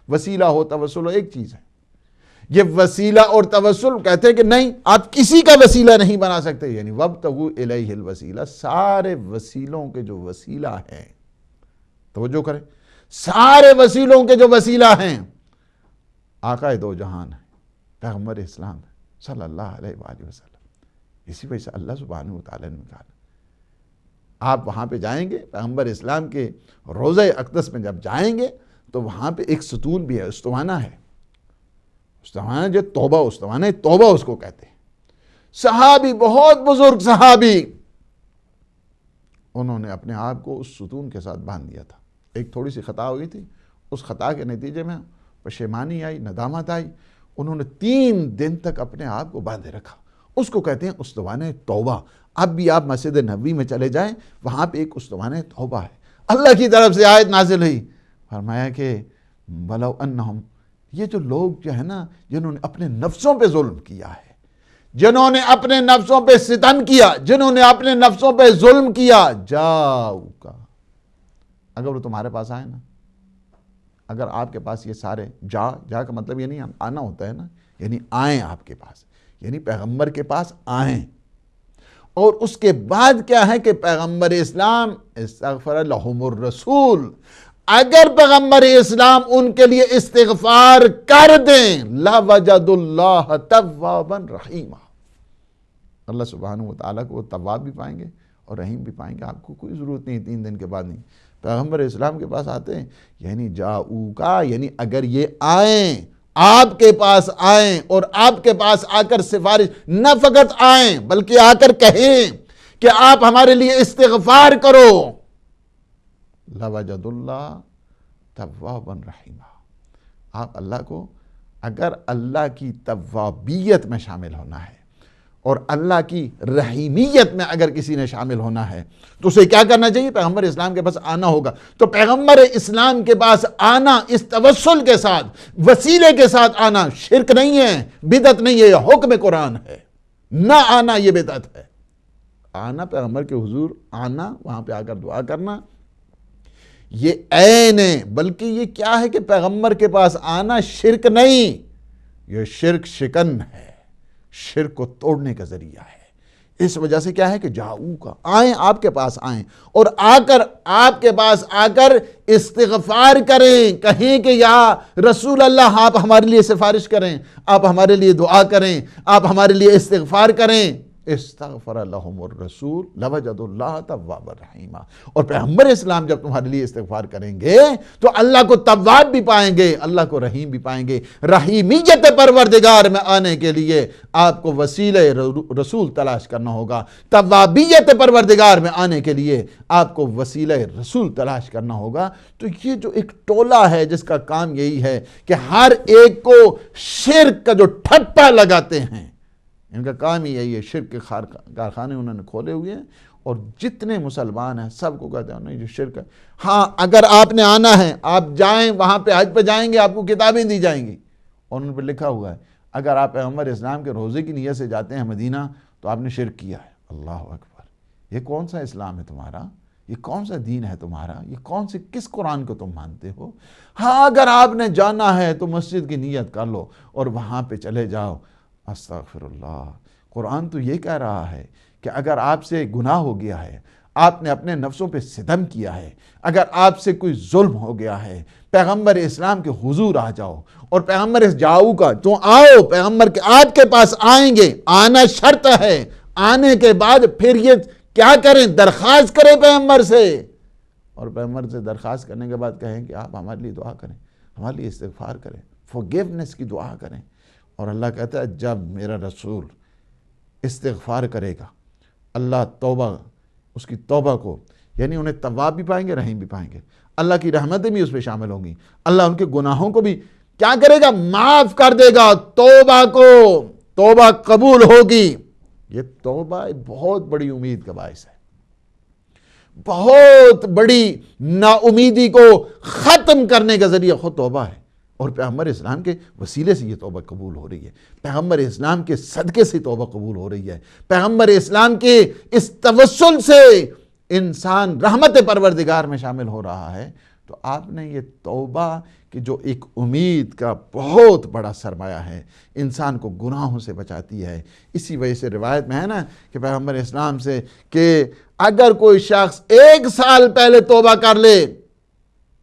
S1: وسیلہ ہو توسل ہو ایک چیز ہے۔ یہ وسیلہ اور توسل کہتے ہیں کہ نہیں آپ کسی کا وسیلہ نہیں بنا سکتے، یعنی وابتغوا الیہ الوسیلہ، سارے وسیلوں کے جو وسیلہ ہیں، توجہ کریں، سارے وسیلوں کے جو وسیلہ ہیں آقا دو جہان ہے، پیغمبر اسلام ہے صلی اللہ علیہ وآلہ وسلم۔ اسی وجہ سے اللہ سبحانہ وتعالی نے کہا آپ وہاں پہ جائیں گے، پیغمبر اسلام کے روضہ اقدس میں جب جائیں گے تو وہاں پہ ایک ستون بھی ہے، استوانہ ہے، استوانہ جو توبہ اس کو کہتے ہیں۔ صحابی، بہت بزرگ صحابی، انہوں نے اپنے آپ کو اس ستون کے ساتھ باندھ دیا تھا۔ ایک تھوڑی سی خطا ہوئی تھی، اس خطا کے نتیجے میں پشیمانی آئی، ندامت آئی، انہوں نے 3 دن تک اپنے آپ کو باندھے رکھا، اس کو کہتے ہیں استوانہ توبہ۔ اب بھی آپ مسجد نبوی میں چلے جائیں، وہاں پہ ایک استوانہ توبہ ہے، اللہ کی طرف سے آیت نازل ہوئی، فرمایا کہ وَلَوْ أَنَّهُمْ، یہ جو لوگ جو ہے نا جنہوں نے اپنے نفسوں پہ ظلم کیا ہے، جنہوں نے اپنے نفسوں پہ ستم کیا، جنہوں نے اپنے نفسوں پہ ظلم کیا، جاؤکا، اگر وہ تمہارے پاس آئے نا، اگر آپ کے پاس یہ سارے جا کا مطلب یہ نہیں آنا ہوتا ہے نا، یعنی آئیں آپ کے پاس، یعنی پیغمبر کے پاس آئیں، اور اس کے بعد کیا ہے کہ پیغمبر اسلام استغفر لہم الرسول، اگر پیغمبر اسلام ان کے لیے استغفار کر دیں لَوَجَدُوا اللَّهَ تَوَّابًا رَحِيمًا، اللہ سبحانہ وتعالیٰ کو وہ تواب بھی پائیں گے اور رحیم بھی پائیں گے۔ آپ کو کوئی ضرورت نہیں 3 دن کے بعد نہیں، پیغمبر اسلام کے پاس آتے ہیں، یعنی جاؤکا، یعنی اگر یہ آئیں، آپ کے پاس آئیں اور آپ کے پاس آ کر سفارش، نہ فقط آئیں بلکہ آ کر کہیں کہ آپ ہمارے لیے استغفار کرو، لَوَجَدُوا اللَّهَ تَوَّابًا رَحِيمًا، آپ اللہ کو اگر اللہ کی توابیت میں شامل ہونا ہے اور اللہ کی رحیمیت میں اگر کسی نے شامل ہونا ہے تو اسے کیا کرنا چاہیے؟ پیغمبر اسلام کے پاس آنا ہوگا۔ تو پیغمبر اسلام کے پاس آنا اس توسل کے ساتھ، وسیلے کے ساتھ آنا شرک نہیں ہے، بدعت نہیں ہے، یہ حکم قرآن ہے۔ نہ آنا یہ بدعت ہے، آنا پیغمبر کے حضور آنا، وہاں پہ آ کر دعا کرنا یہ عین ہے، بلکہ یہ کیا ہے کہ پیغمبر کے پاس آنا شرک نہیں، یہ شرک شکن ہے، شرک کو توڑنے کا ذریعہ ہے۔ اس وجہ سے کیا ہے کہ جاؤ کا آئیں، آپ کے پاس آئیں اور آپ کے پاس آ کر استغفار کریں، کہیں کہ یا رسول اللہ آپ ہمارے لیے سفارش کریں، آپ ہمارے لیے دعا کریں، آپ ہمارے لیے استغفار کریں۔ استغفر لهم الرسول لوجدوا اللہ توابا رحیما۔ اور پیغمبر اسلام جب تمہارے لیے استغفار کریں گے تو اللہ کو تواب بھی پائیں گے، اللہ کو رحیم بھی پائیں گے۔ رحیمیت پروردگار میں آنے کے لیے آپ کو وسیلہ رسول تلاش کرنا ہوگا، توابیت پروردگار میں آنے کے لیے آپ کو وسیلہ رسول تلاش کرنا ہوگا۔ تو یہ جو ایک ٹولہ ہے جس کا کام یہی ہے کہ ہر ایک کو شرک کا جو ٹھپا لگاتے ہیں، ان کا کام ہی یہی ہے، شرک کے کارخانے انہوں نے کھولے ہوئے ہیں، اور جتنے مسلمان ہیں سب کو کہتے ہیں نہیں جو شرک ہے۔ ہاں اگر آپ نے آنا ہے، آپ جائیں وہاں پہ، حج پہ جائیں گے، آپ کو کتابیں دی جائیں گی اور ان پہ لکھا ہوا ہے اگر آپ پیغمبر اسلام کے روزے کی نیت سے جاتے ہیں مدینہ تو آپ نے شرک کیا ہے۔ اللہ اکبر! یہ کون سا اسلام ہے تمہارا؟ یہ کون سا دین ہے تمہارا؟ یہ کس قرآن کو تم مانتے ہو؟ ہاں اگر آپ نے جانا ہے تو مسجد کی نیت کر لو اور وہاں پہ چلے جاؤ۔ استغفر اللہ! قرآن تو یہ کہہ رہا ہے کہ اگر آپ سے گناہ ہو گیا ہے، آپ نے اپنے نفسوں پہ ستم کیا ہے، اگر آپ سے کوئی ظلم ہو گیا ہے، پیغمبر اسلام کے حضور آ جاؤ، اور پیغمبر جاؤ کا تو آؤ، پیغمبر کے آپ کے پاس آئیں گے، آنا شرط ہے۔ آنے کے بعد پھر یہ کیا کریں؟ درخواست کریں پیغمبر سے، اور پیغمبر سے درخواست کرنے کے بعد کہیں کہ آپ ہمارے لیے دعا کریں، ہمارے لیے استغفار کریں، forgiveness کی دعا کریں۔ اور اللہ کہتا ہے جب میرا رسول استغفار کرے گا، اللہ توبہ، اس کی توبہ کو، یعنی انہیں تواب بھی پائیں گے، رحیم بھی پائیں گے، اللہ کی رحمتیں بھی اس پہ شامل ہوں گی، اللہ ان کے گناہوں کو بھی کیا کرے گا؟ معاف کر دے گا۔ توبہ کو، توبہ قبول ہوگی۔ یہ توبہ بہت بڑی امید کا باعث ہے، بہت بڑی نا امیدی کو ختم کرنے کا ذریعہ خود توبہ ہے، اور پیغمبر اسلام کے وسیلے سے یہ توبہ قبول ہو رہی ہے، پیغمبر اسلام کے صدقے سے توبہ قبول ہو رہی ہے، پیغمبر اسلام کے اس توسل سے انسان رحمت پروردگار میں شامل ہو رہا ہے۔ تو آپ نے یہ توبہ کہ جو ایک امید کا بہت بڑا سرمایہ ہے، انسان کو گناہوں سے بچاتی ہے۔ اسی وجہ سے روایت میں ہے نا کہ پیغمبر اسلام سے کہ اگر کوئی شخص 1 سال پہلے توبہ کر لے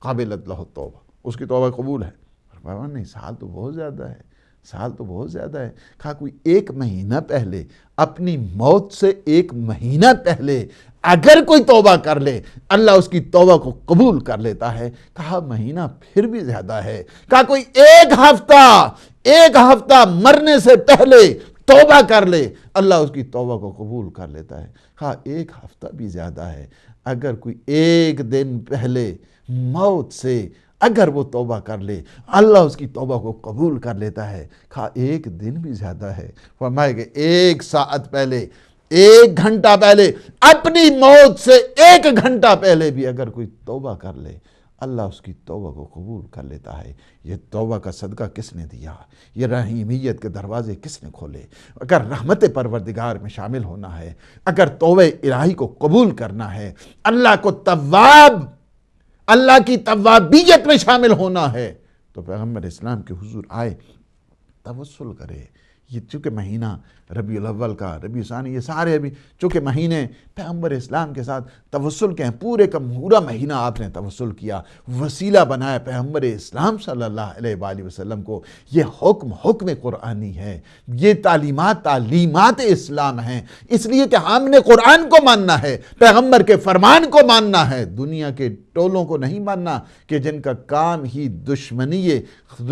S1: قابلت لہ توبہ، اس کی توبہ قبول ہے۔ بابا نہیں، سال تو بہت زیادہ ہے، سال تو بہت زیادہ ہے۔ کہا کوئی 1 مہینہ پہلے، اپنی موت سے 1 مہینہ پہلے اگر کوئی توبہ کر لے، اللہ اس کی توبہ کو قبول کر لیتا ہے۔ کہا مہینہ پھر بھی زیادہ ہے۔ کہا کوئی 1 ہفتہ مرنے سے پہلے توبہ کر لے، اللہ اس کی توبہ کو قبول کر لیتا ہے۔ کہا 1 ہفتہ بھی زیادہ ہے، اگر کوئی 1 دن پہلے موت سے اگر وہ توبہ کر لے، اللہ اس کی توبہ کو قبول کر لیتا ہے۔ کہا 1 دن بھی زیادہ ہے، فرمایا کہ 1 ساعت پہلے، 1 گھنٹہ پہلے، اپنی موت سے 1 گھنٹہ پہلے بھی اگر کوئی توبہ کر لے، اللہ اس کی توبہ کو قبول کر لیتا ہے۔ یہ توبہ کا صدقہ کس نے دیا؟ یہ رحیمیت کے دروازے کس نے کھولے؟ اگر رحمت پروردگار میں شامل ہونا ہے، اگر توبہ الہی کو قبول کرنا ہے، اللہ کو تواب، اللہ کی توابیت میں شامل ہونا ہے، تو پیغمبر اسلام کے حضور آئے، توسل کرے۔ یہ چونکہ مہینہ ربیع الاول کا، ربیع ثانی، یہ سارے ابھی چونکہ مہینے پیغمبر اسلام کے ساتھ توسل کے ہیں، پورے کا پورا مہینہ آپ نے توسل کیا، وسیلہ بنایا پیغمبر اسلام صلی اللہ علیہ وآلہ وسلم کو۔ یہ حکم قرآنی ہے، یہ تعلیمات اسلام ہیں، اس لیے کہ ہم نے قرآن کو ماننا ہے، پیغمبر کے فرمان کو ماننا ہے، دنیا کے ٹولوں کو نہیں ماننا کہ جن کا کام ہی دشمنی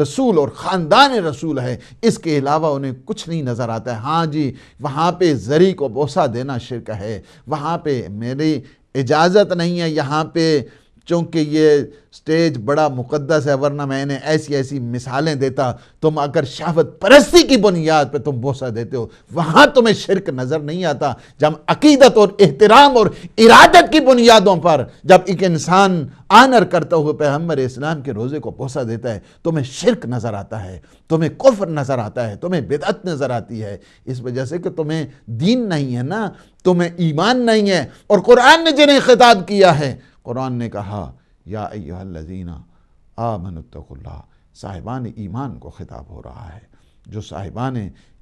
S1: رسول اور خاندان رسول ہے، اس کے علاوہ انہیں کچھ نہیں نظر آتا ہے۔ ہاں جی، وہاں پہ زری کو بوسہ دینا شرک ہے، وہاں پہ میری اجازت نہیں ہے، یہاں پہ چونکہ یہ سٹیج بڑا مقدس ہے، ورنہ میں نے ایسی مثالیں دیتا، تم اگر شہوت پرستی کی بنیاد پہ تم بوسہ دیتے ہو، وہاں تمہیں شرک نظر نہیں آتا۔ جب عقیدت اور احترام اور ارادت کی بنیادوں پر جب ایک انسان آنر کرتا ہوئے پیغمبر اسلام کے روزے کو بوسہ دیتا ہے، تمہیں شرک نظر آتا ہے، تمہیں کفر نظر آتا ہے، تمہیں بدعت نظر آتی ہے، اس وجہ سے کہ تمہیں دین نہیں ہے نا، تمہیں ایمان نہیں ہے۔ اور قرآن نے جنہیں خطاب کیا ہے، قرآن نے کہا یا ایھا الذین آمنوا اتقوا اللہ، صاحبان ایمان کو خطاب ہو رہا ہے۔ جو صاحبان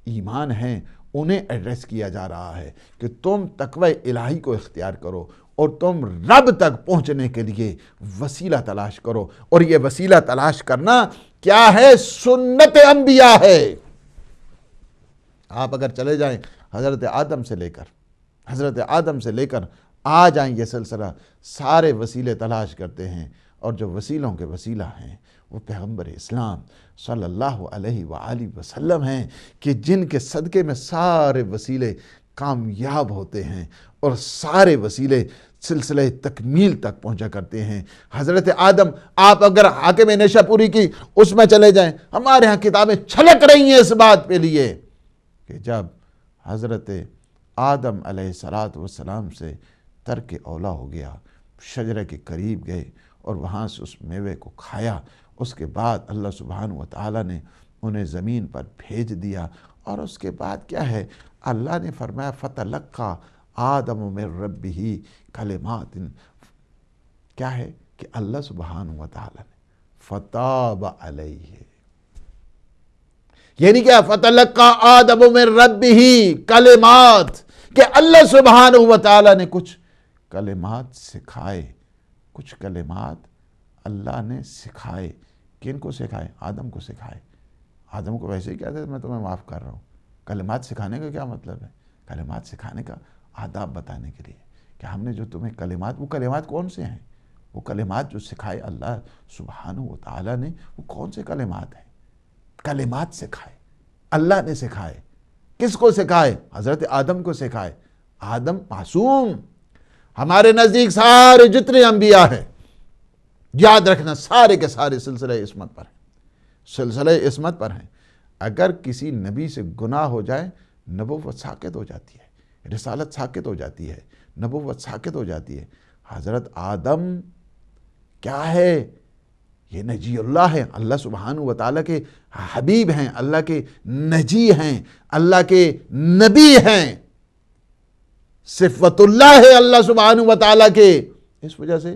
S1: ایمان ہیں انہیں ایڈریس کیا جا رہا ہے کہ تم تقوی الہی کو اختیار کرو اور تم رب تک پہنچنے کے لیے وسیلہ تلاش کرو، اور یہ وسیلہ تلاش کرنا کیا ہے؟ سنت انبیاء ہے۔ آپ اگر چلے جائیں حضرت آدم سے لے کر آ جائیں، یہ سلسلہ سارے وسیلے تلاش کرتے ہیں، اور جو وسیلوں کے وسیلہ ہیں وہ پیغمبر اسلام صلی اللہ علیہ وآلہ وسلم ہیں، کہ جن کے صدقے میں سارے وسیلے کامیاب ہوتے ہیں اور سارے وسیلے سلسلہ تکمیل تک پہنچا کرتے ہیں۔ حضرت آدم، آپ اگر حاکم نیشہ پوری کی اس میں چلے جائیں، ہمارے ہاں کتابیں چھلک رہی ہیں اس بات پہ لیے کہ جب حضرت آدم علیہ السلام سے ترک اولا ہو گیا، شجرے کے قریب گئے اور وہاں سے اس میوے کو کھایا، اس کے بعد اللہ سبحانہ وتعالی نے انہیں زمین پر بھیج دیا، اور اس کے بعد کیا ہے؟ اللہ نے فرمایا فَتَلَقَّى آدَمُ مِن رَبِّهِ کلمات، کیا ہے کہ اللہ سبحانہ وتعالی نے فَتَابَ عَلَيْهِ، یعنی کیا؟ فَتَلَقَّى آدَمُ مِن رَبِّهِ کلمات، کہ اللہ سبحانہ وتعالی نے کچھ کلمات سکھائے، کچھ کلمات اللہ نے سکھائے۔ کن کو سکھائے؟ آدم کو سکھائے۔ آدم کو ویسے ہی کہتے تھے میں تمہیں معاف کر رہا ہوں۔ کلمات سکھانے کا کیا مطلب ہے؟ کلمات سکھانے کا آداب بتانے کے لیے کہ ہم نے جو تمہیں کلمات، وہ کلمات کون سے ہیں؟ وہ کلمات جو سکھائے اللہ سبحانہ وتعالی نے، وہ کون سے کلمات ہیں؟ کلمات سکھائے، اللہ نے سکھائے۔ کس کو سکھائے؟ حضرت آدم کو سکھائے۔ آدم معصوم، ہمارے نزدیک سارے جتنے انبیاء ہیں، یاد رکھنا سارے کے سارے سلسلہ عصمت پر ہیں۔ اگر کسی نبی سے گناہ ہو جائے، نبوت ساقط ہو جاتی ہے، رسالت ساقط ہو جاتی ہے، نبوت ساقط ہو جاتی ہے۔ حضرت آدم کیا ہے؟ یہ نجی اللہ ہے، اللہ سبحانہ وتعالی کے حبیب ہیں، اللہ کے نجی ہیں، اللہ کے نبی ہیں، صفت اللہ ہے اللہ سبحانہ وتعالی کے۔ اس وجہ سے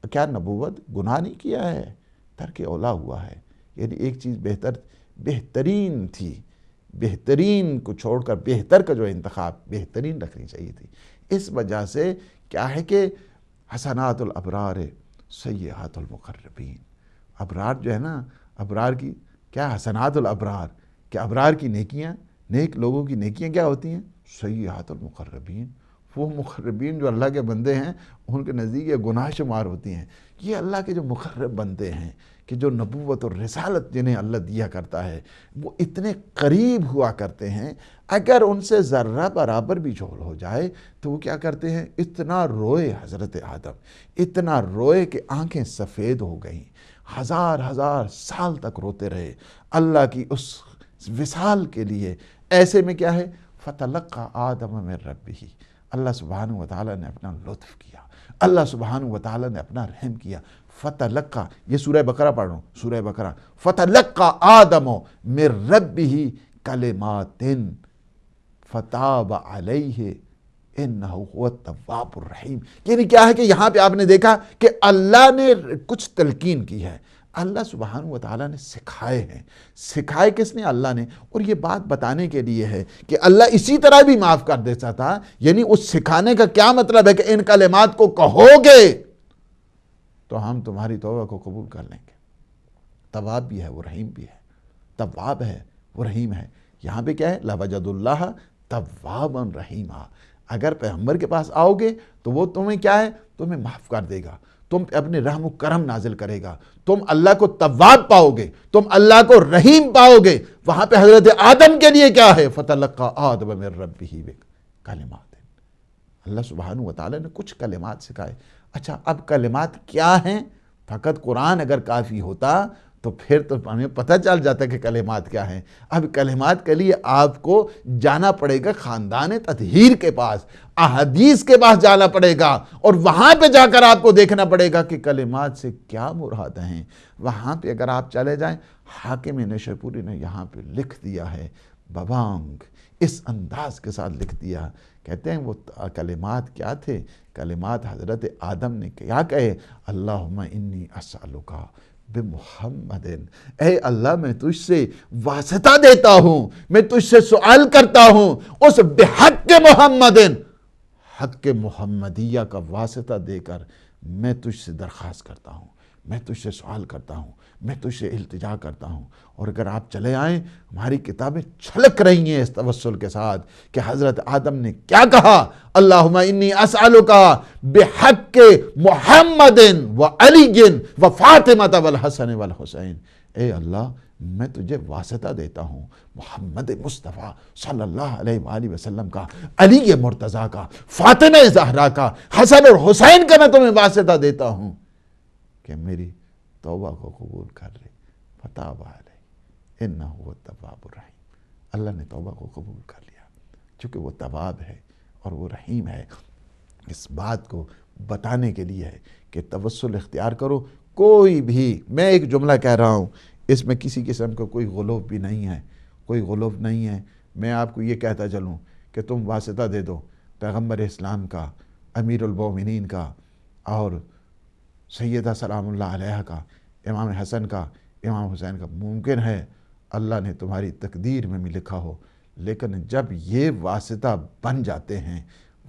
S1: کیا نبوت گناہ نہیں کیا ہے، ترک اولا ہوا ہے۔ یعنی ایک چیز بہترین تھی، بہترین کو چھوڑ کر بہتر کا جو انتخاب، بہترین رکھنی چاہیے تھی۔ اس وجہ سے کیا ہے کہ حسنات الابرار سیئات المقربین، ابرار جو ہے نا، ابرار کی کیا حسنات الابرار، کہ ابرار کی نیکیاں، نیک لوگوں کی نیکیاں کیا ہوتی ہیں؟ سیئات المقربین، وہ مقربین جو اللہ کے بندے ہیں ان کے نزدیک یہ گناہ شمار ہوتی ہیں۔ یہ اللہ کے جو مقرب بندے ہیں، کہ جو نبوت اور رسالت جنہیں اللہ دیا کرتا ہے، وہ اتنے قریب ہوا کرتے ہیں، اگر ان سے ذرہ برابر بھی جھول ہو جائے تو وہ کیا کرتے ہیں؟ اتنا روئے حضرت آدم، اتنا روئے کہ آنکھیں سفید ہو گئیں، ہزار سال تک روتے رہے اللہ کی اس وصال کے لیے۔ ایسے میں کیا ہے؟ فَتَلَقَّى آدَمَ مِن رَبِّهِ، اللہ سبحانہ وتعالی نے اپنا لطف کیا، اللہ سبحانہ وتعالی نے اپنا رحم کیا۔ فتلقى، یہ سورہ بقرہ پڑھ رہا ہوں، سورہ بقرہ، فتلقى آدم من ربه کلمات فتاب علیہ انہ هو التواب الرحیم۔ یعنی کیا ہے کہ یہاں پہ آپ نے دیکھا کہ اللہ نے کچھ تلقین کی ہے، اللہ سبحانہ وتعالی نے سکھائے ہیں۔ سکھائے کس نے؟ اللہ نے۔ اور یہ بات بتانے کے لیے ہے کہ اللہ اسی طرح بھی معاف کر دیتا تھا۔ یعنی اس سکھانے کا کیا مطلب ہے کہ ان کلمات کو کہو گے تو ہم تمہاری توبہ کو قبول کر لیں گے۔ تواب بھی ہے، وہ رحیم بھی ہے، تواب ہے، وہ رحیم ہے۔ یہاں پہ کیا ہے؟ لَوَجَدُ اللَّهَ تَوَّابًا رَحِیمًا۔ اگر پیغمبر کے پاس آؤ گے تو وہ تمہیں کیا ہے؟ تمہیں معاف کر دے گا، تم پہ اپنے رحم و کرم نازل کرے گا، تم اللہ کو تواب پاؤ گے، تم اللہ کو رحیم پاؤ گے۔ وہاں پہ حضرت آدم کے لیے کیا ہے؟ فَتَلَقَّى آدَمَ مِن رَبِّهِ کلمات، اللہ سبحانہ وتعالی نے کچھ کلمات سکھائے۔ اچھا، اب کلمات کیا ہیں؟ فقط قرآن اگر کافی ہوتا تو پھر تو ہمیں پتہ چل جاتا کہ کلمات کیا ہیں۔ اب کلمات کے لیے آپ کو جانا پڑے گا خاندان تطہیر کے پاس، احادیث کے پاس جانا پڑے گا، اور وہاں پہ جا کر آپ کو دیکھنا پڑے گا کہ کلمات سے کیا مراد ہیں۔ وہاں پہ اگر آپ چلے جائیں، حاکم نیشہ پوری نے یہاں پہ لکھ دیا ہے ببانگ، اس انداز کے ساتھ لکھ دیا۔ کہتے ہیں وہ کلمات کیا تھے؟ کلمات حضرت آدم نے کیا کہے؟ اللہم انی اسألک بمحمد، اے اللہ میں تجھ سے واسطہ دیتا ہوں، میں تجھ سے سوال کرتا ہوں اس بحق محمد، حق محمدیہ کا واسطہ دے کر میں تجھ سے درخواست کرتا ہوں، میں تجھ سے سوال کرتا ہوں، میں تجھ سے التجا کرتا ہوں۔ اور اگر آپ چلے آئیں، ہماری کتابیں چھلک رہی ہیں اس توسل کے ساتھ کہ حضرت آدم نے کیا کہا، اللہم انی اسألک بحق محمد و علی و فاطمہ والحسن والحسین، اے اللہ میں تجھے واسطہ دیتا ہوں محمد مصطفیٰ صلی اللہ علیہ وآلہ وسلم کا، علی مرتضیٰ کا، فاطمہ زہرا کا، حسن اور حسین کا، میں تمہیں واسطہ دیتا ہوں کہ میری توبہ کو قبول کر لے، فتاب علیہ انہ هو التواب الرحیم۔ اللہ نے توبہ کو قبول کر لیا چونکہ وہ تواب ہے اور وہ رحیم ہے۔ اس بات کو بتانے کے لیے ہے کہ توسل اختیار کرو، کوئی بھی، میں ایک جملہ کہہ رہا ہوں، اس میں کسی قسم کا کوئی غلوف بھی نہیں ہے، کوئی غلوف نہیں ہے۔ میں آپ کو یہ کہتا چلوں کہ تم واسطہ دے دو پیغمبر اسلام کا، امیر المومنین کا، اور سیدہ سلام اللہ علیہ کا، امام حسن کا، امام حسین کا، ممکن ہے اللہ نے تمہاری تقدیر میں بھی لکھا ہو، لیکن جب یہ واسطہ بن جاتے ہیں،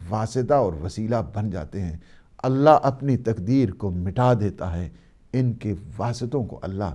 S1: واسطہ اور وسیلہ بن جاتے ہیں، اللہ اپنی تقدیر کو مٹا دیتا ہے، ان کے واسطوں کو اللہ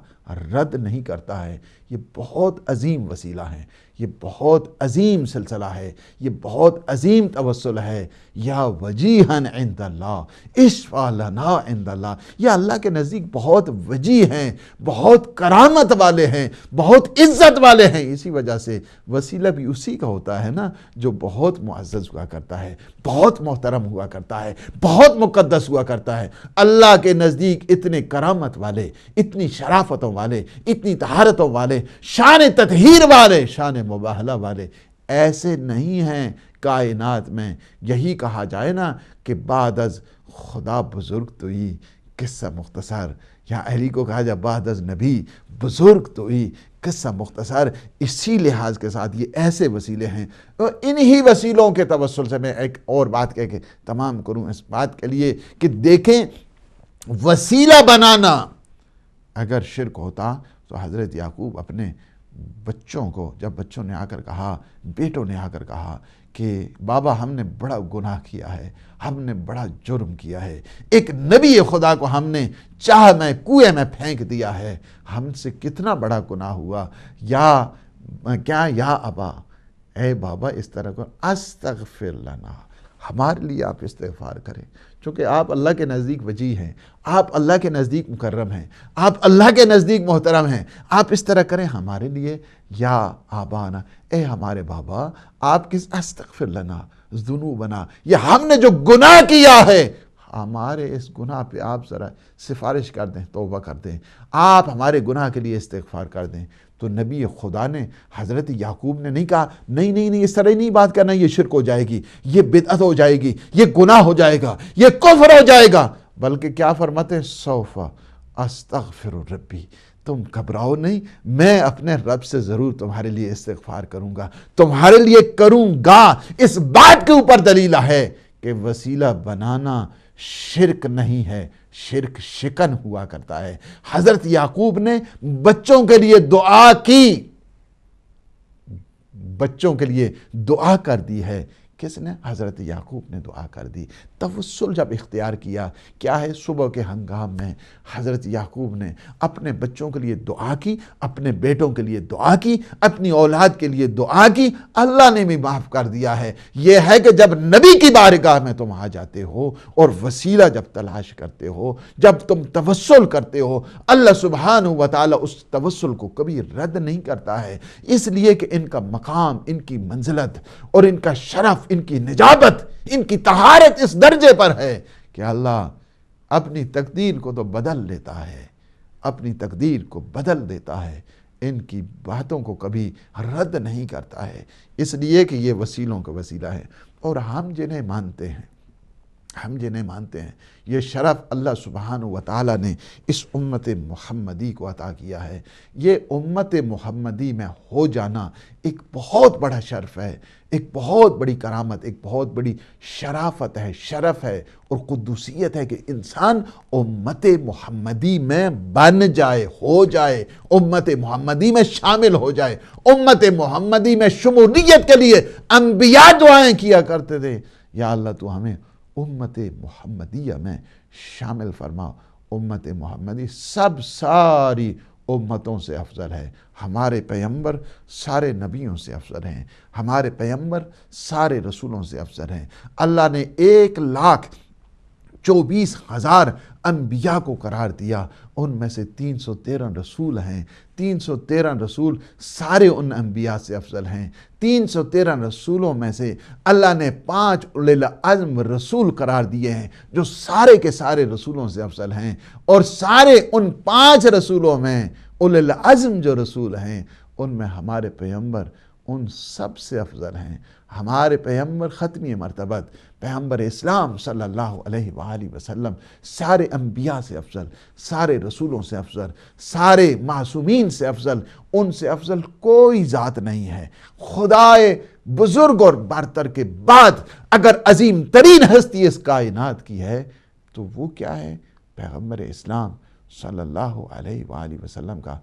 S1: رد نہیں کرتا ہے۔ یہ بہت عظیم وسیلہ ہے، یہ بہت عظیم سلسلہ ہے، یہ بہت عظیم توسل ہے۔ یا وجیہن عند اللہ اشفع لنا عند اللہ، یہ اللہ کے نزدیک بہت وجیح ہیں، بہت کرامت والے ہیں، بہت عزت والے ہیں۔ اسی وجہ سے وسیلہ بھی اسی کا ہوتا ہے نا جو بہت معزز ہوا کرتا ہے، بہت محترم ہوا کرتا ہے، بہت مقدس ہوا کرتا ہے۔ اللہ کے نزدیک اتنے کرامت والے، اتنی شرافتوں والے، اتنی طہارتوں والے، شان تطہیر والے، شان مباہلہ والے ایسے نہیں ہیں کائنات میں۔ یہی کہا جائے نا کہ بعد از خدا بزرگ توئی، قصہ مختصر، یا علی کو کہا جائے بعد از نبی بزرگ توئی، قصہ مختصر۔ اسی لحاظ کے ساتھ یہ ایسے وسیلے ہیں، اور انہی وسیلوں کے توسل سے میں ایک اور بات کہہ کے تمام کروں اس بات کے لیے کہ دیکھیں وسیلہ بنانا اگر شرک ہوتا تو حضرت یعقوب اپنے بچوں کو، جب بچوں نے آ کر کہا، بیٹوں نے آ کر کہا کہ بابا ہم نے بڑا گناہ کیا ہے، ہم نے بڑا جرم کیا ہے، ایک نبی خدا کو ہم نے چاہ میں کنویں میں پھینک دیا ہے، ہم سے کتنا بڑا گناہ ہوا، یا ابا، اے بابا اس طرح کو، استغفر لنا، ہمارے لیے آپ استغفار کریں، چونکہ آپ اللہ کے نزدیک وجیح ہیں، آپ اللہ کے نزدیک مکرم ہیں، آپ اللہ کے نزدیک محترم ہیں، آپ اس طرح کریں ہمارے لیے، یا آبانا، اے ہمارے بابا، آپ کس استغفر لنا ذنوبنا، یہ ہم نے جو گناہ کیا ہے، ہمارے اس گناہ پہ آپ ذرا سفارش کر دیں، توبہ کر دیں، آپ ہمارے گناہ کے لیے استغفار کر دیں۔ تو نبی خدا نے، حضرت یعقوب نے نہیں کہا نہیں اس طرح نہیں بات کرنا، یہ شرک ہو جائے گی، یہ بدعت ہو جائے گی، یہ گناہ ہو جائے گا، یہ کفر ہو جائے گا، بلکہ کیا فرماتے ہیں، سوف استغفر ربی، تم گھبراؤ نہیں، میں اپنے رب سے ضرور تمہارے لیے استغفار کروں گا، تمہارے لیے کروں گا۔ اس بات کے اوپر دلیل ہے کہ وسیلہ بنانا شرک نہیں ہے، شرک شکن ہوا کرتا ہے۔ حضرت یعقوب نے بچوں کے لیے دعا کی، بچوں کے لیے دعا کر دی ہے۔ کس نے؟ حضرت یعقوب نے دعا کر دی۔ توسل جب اختیار کیا، کیا ہے، صبح کے ہنگام میں حضرت یعقوب نے اپنے بچوں کے لیے دعا کی، اپنے بیٹوں کے لیے دعا کی، اپنی اولاد کے لیے دعا کی، اللہ نے بھی معاف کر دیا ہے۔ یہ ہے کہ جب نبی کی بارگاہ میں تم آ جاتے ہو اور وسیلہ جب تلاش کرتے ہو، جب تم توسل کرتے ہو، اللہ سبحانہ و تعالی اس توسل کو کبھی رد نہیں کرتا ہے، اس لیے کہ ان کا مقام، ان کی منزلت اور ان کا شرف، ان کی نجابت، ان کی طہارت اس درجے پر ہے کہ اللہ اپنی تقدیر کو تو بدل لیتا ہے، اپنی تقدیر کو بدل دیتا ہے، ان کی باتوں کو کبھی رد نہیں کرتا ہے، اس لیے کہ یہ وسیلوں کا وسیلہ ہے۔ اور ہم جنہیں مانتے ہیں، ہم جنہیں مانتے ہیں، یہ شرف اللہ سبحانہ و تعالیٰ نے اس امت محمدی کو عطا کیا ہے۔ یہ امت محمدی میں ہو جانا ایک بہت بڑا شرف ہے، ایک بہت بڑی کرامت، ایک بہت بڑی شرافت ہے، شرف ہے اور قدوسیت ہے کہ انسان امت محمدی میں بن جائے، ہو جائے، امت محمدی میں شامل ہو جائے۔ امت محمدی میں شمولیت کے لیے انبیاء دعائیں کیا کرتے تھے، یا اللہ تو ہمیں امت محمدیہ میں شامل فرما۔ امت محمدی ساری امتوں سے افضل ہے۔ ہمارے پیغمبر سارے نبیوں سے افضل ہیں، ہمارے پیغمبر سارے رسولوں سے افضل ہیں۔ اللہ نے 1,24,000 انبیاء کو قرار دیا، ان میں سے 313 رسول ہیں۔ 313 رسول سارے ان انبیاء سے افضل ہیں۔ 313 رسولوں میں سے اللہ نے 5 اولی العزم رسول قرار دیے ہیں جو سارے کے سارے رسولوں سے افضل ہیں، اور سارے ان 5 رسولوں میں اولی العزم جو رسول ہیں ان میں ہمارے پیغمبر ان سب سے افضل ہیں۔ ہمارے پیغمبر ختمی مرتبت پیغمبر اسلام صلی اللہ علیہ وآلہ وسلم سارے انبیاء سے افضل، سارے رسولوں سے افضل، سارے معصومین سے افضل، ان سے افضل کوئی ذات نہیں ہے۔ خدائے بزرگ اور برتر کے بعد اگر عظیم ترین ہستی اس کائنات کی ہے تو وہ کیا ہے؟ پیغمبر اسلام صلی اللہ علیہ وآلہ وسلم کا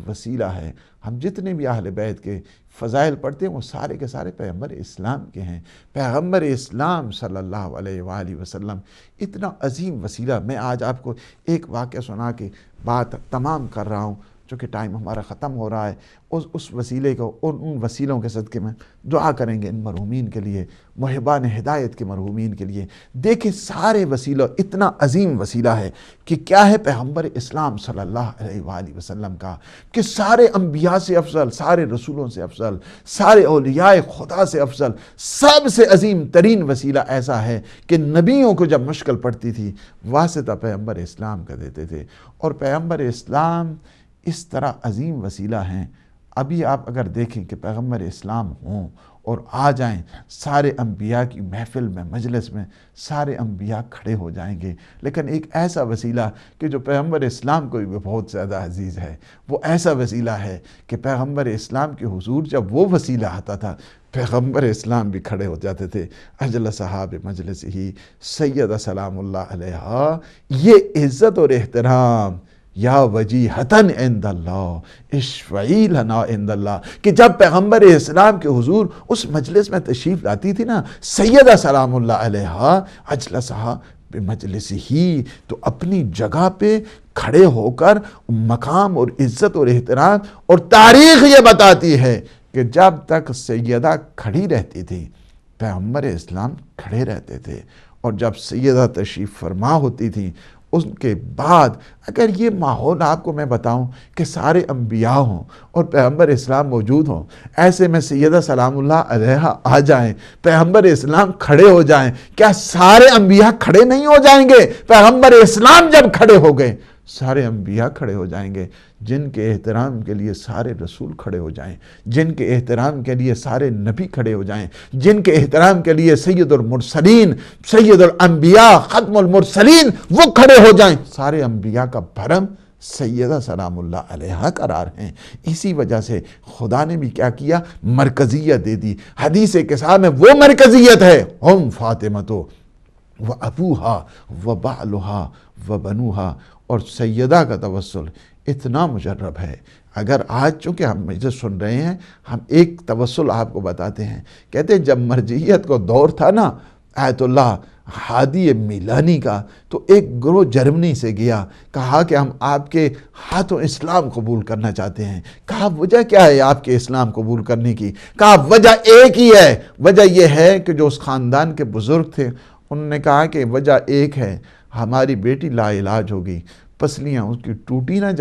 S1: وسیلہ ہے۔ ہم جتنے بھی اہل بیت کے فضائل پڑھتے ہیں وہ سارے کے سارے پیغمبر اسلام کے ہیں۔ پیغمبر اسلام صلی اللہ علیہ وآلہ وسلم اتنا عظیم وسیلہ۔ میں آج آپ کو ایک واقعہ سنا کے بات تمام کر رہا ہوں چونکہ ٹائم ہمارا ختم ہو رہا ہے۔ اس وسیلے کو ان وسیلوں کے صدقے میں دعا کریں گے ان مرحومین کے لیے، محبان ہدایت کے مرحومین کے لیے۔ دیکھیں سارے وسیلہ اتنا عظیم وسیلہ ہے کہ کیا ہے پیغمبر اسلام صلی اللہ علیہ وآلہ وسلم کا، کہ سارے انبیاء سے افضل، سارے رسولوں سے افضل، سارے اولیاء خدا سے افضل، سب سے عظیم ترین وسیلہ ایسا ہے کہ نبیوں کو جب مشکل پڑتی تھی واسطہ پیغمبر اسلام کا دیتے تھے۔ اور پیغمبر اسلام اس طرح عظیم وسیلہ ہیں۔ ابھی آپ اگر دیکھیں کہ پیغمبر اسلام ہوں اور آ جائیں سارے انبیاء کی محفل میں، مجلس میں سارے انبیاء کھڑے ہو جائیں گے، لیکن ایک ایسا وسیلہ کہ جو پیغمبر اسلام کو بھی بہت زیادہ عزیز ہے، وہ ایسا وسیلہ ہے کہ پیغمبر اسلام کے حضور جب وہ وسیلہ آتا تھا پیغمبر اسلام بھی کھڑے ہو جاتے تھے۔ اجل صحاب مجلس ہی سید سلام اللہ علیہ، یہ عزت اور احترام یا وجیہتاً عند اللہ اشفعی لنا عند اللہ، کہ جب پیغمبر اسلام کے حضور اس مجلس میں تشریف لاتی تھی نا سیدہ سلام اللہ علیہ، اجلسہا بمجلس ہی، تو اپنی جگہ پہ کھڑے ہو کر مقام اور عزت اور احترام، اور تاریخ یہ بتاتی ہے کہ جب تک سیدہ کھڑی رہتی تھی پیغمبر اسلام کھڑے رہتے تھے، اور جب سیدہ تشریف فرما ہوتی تھی اس کے بعد اگر یہ ماحول آپ کو میں بتاؤں کہ سارے انبیاء ہوں اور پیغمبر اسلام موجود ہوں، ایسے میں سیدہ سلام اللہ علیہ آ جائیں، پیغمبر اسلام کھڑے ہو جائیں، کیا سارے انبیاء کھڑے نہیں ہو جائیں گے؟ پیغمبر اسلام جب کھڑے ہو گئے سارے انبیاء کھڑے ہو جائیں گے۔ جن کے احترام کے لیے سارے رسول کھڑے ہو جائیں، جن کے احترام کے لیے سارے نبی کھڑے ہو جائیں، جن کے احترام کے لیے سید المرسلین، سید الانبیاء، ختم المرسلین وہ کھڑے ہو جائیں، سارے انبیاء کا بھرم سیدہ سلام اللہ علیہ قرار ہیں۔ اسی وجہ سے خدا نے بھی کیا کیا؟ مرکزیت دے دی۔ حدیث قصہ میں وہ مرکزیت ہے، ہم فاطمتو و ابوہا و بعلہا و بنوہا، اور سیدہ کا توسل اتنا مجرب ہے۔ اگر آج چونکہ ہم مجلس سن رہے ہیں ہم ایک توسل آپ کو بتاتے ہیں، کہتے ہیں جب مرجعیت کو دور تھا نا آیت اللہ ہادی میلانی کا، تو ایک گروہ جرمنی سے گیا، کہا کہ ہم آپ کے ہاتھوں اسلام قبول کرنا چاہتے ہیں۔ کہا وجہ کیا ہے آپ کے اسلام قبول کرنے کی؟ کہا وجہ ایک ہی ہے، وجہ یہ ہے کہ جو اس خاندان کے بزرگ تھے انہوں نے کہا کہ وجہ ایک ہے، ہماری بیٹی لا علاج ہوگی، پسلیاں اس کی ٹوٹی نا،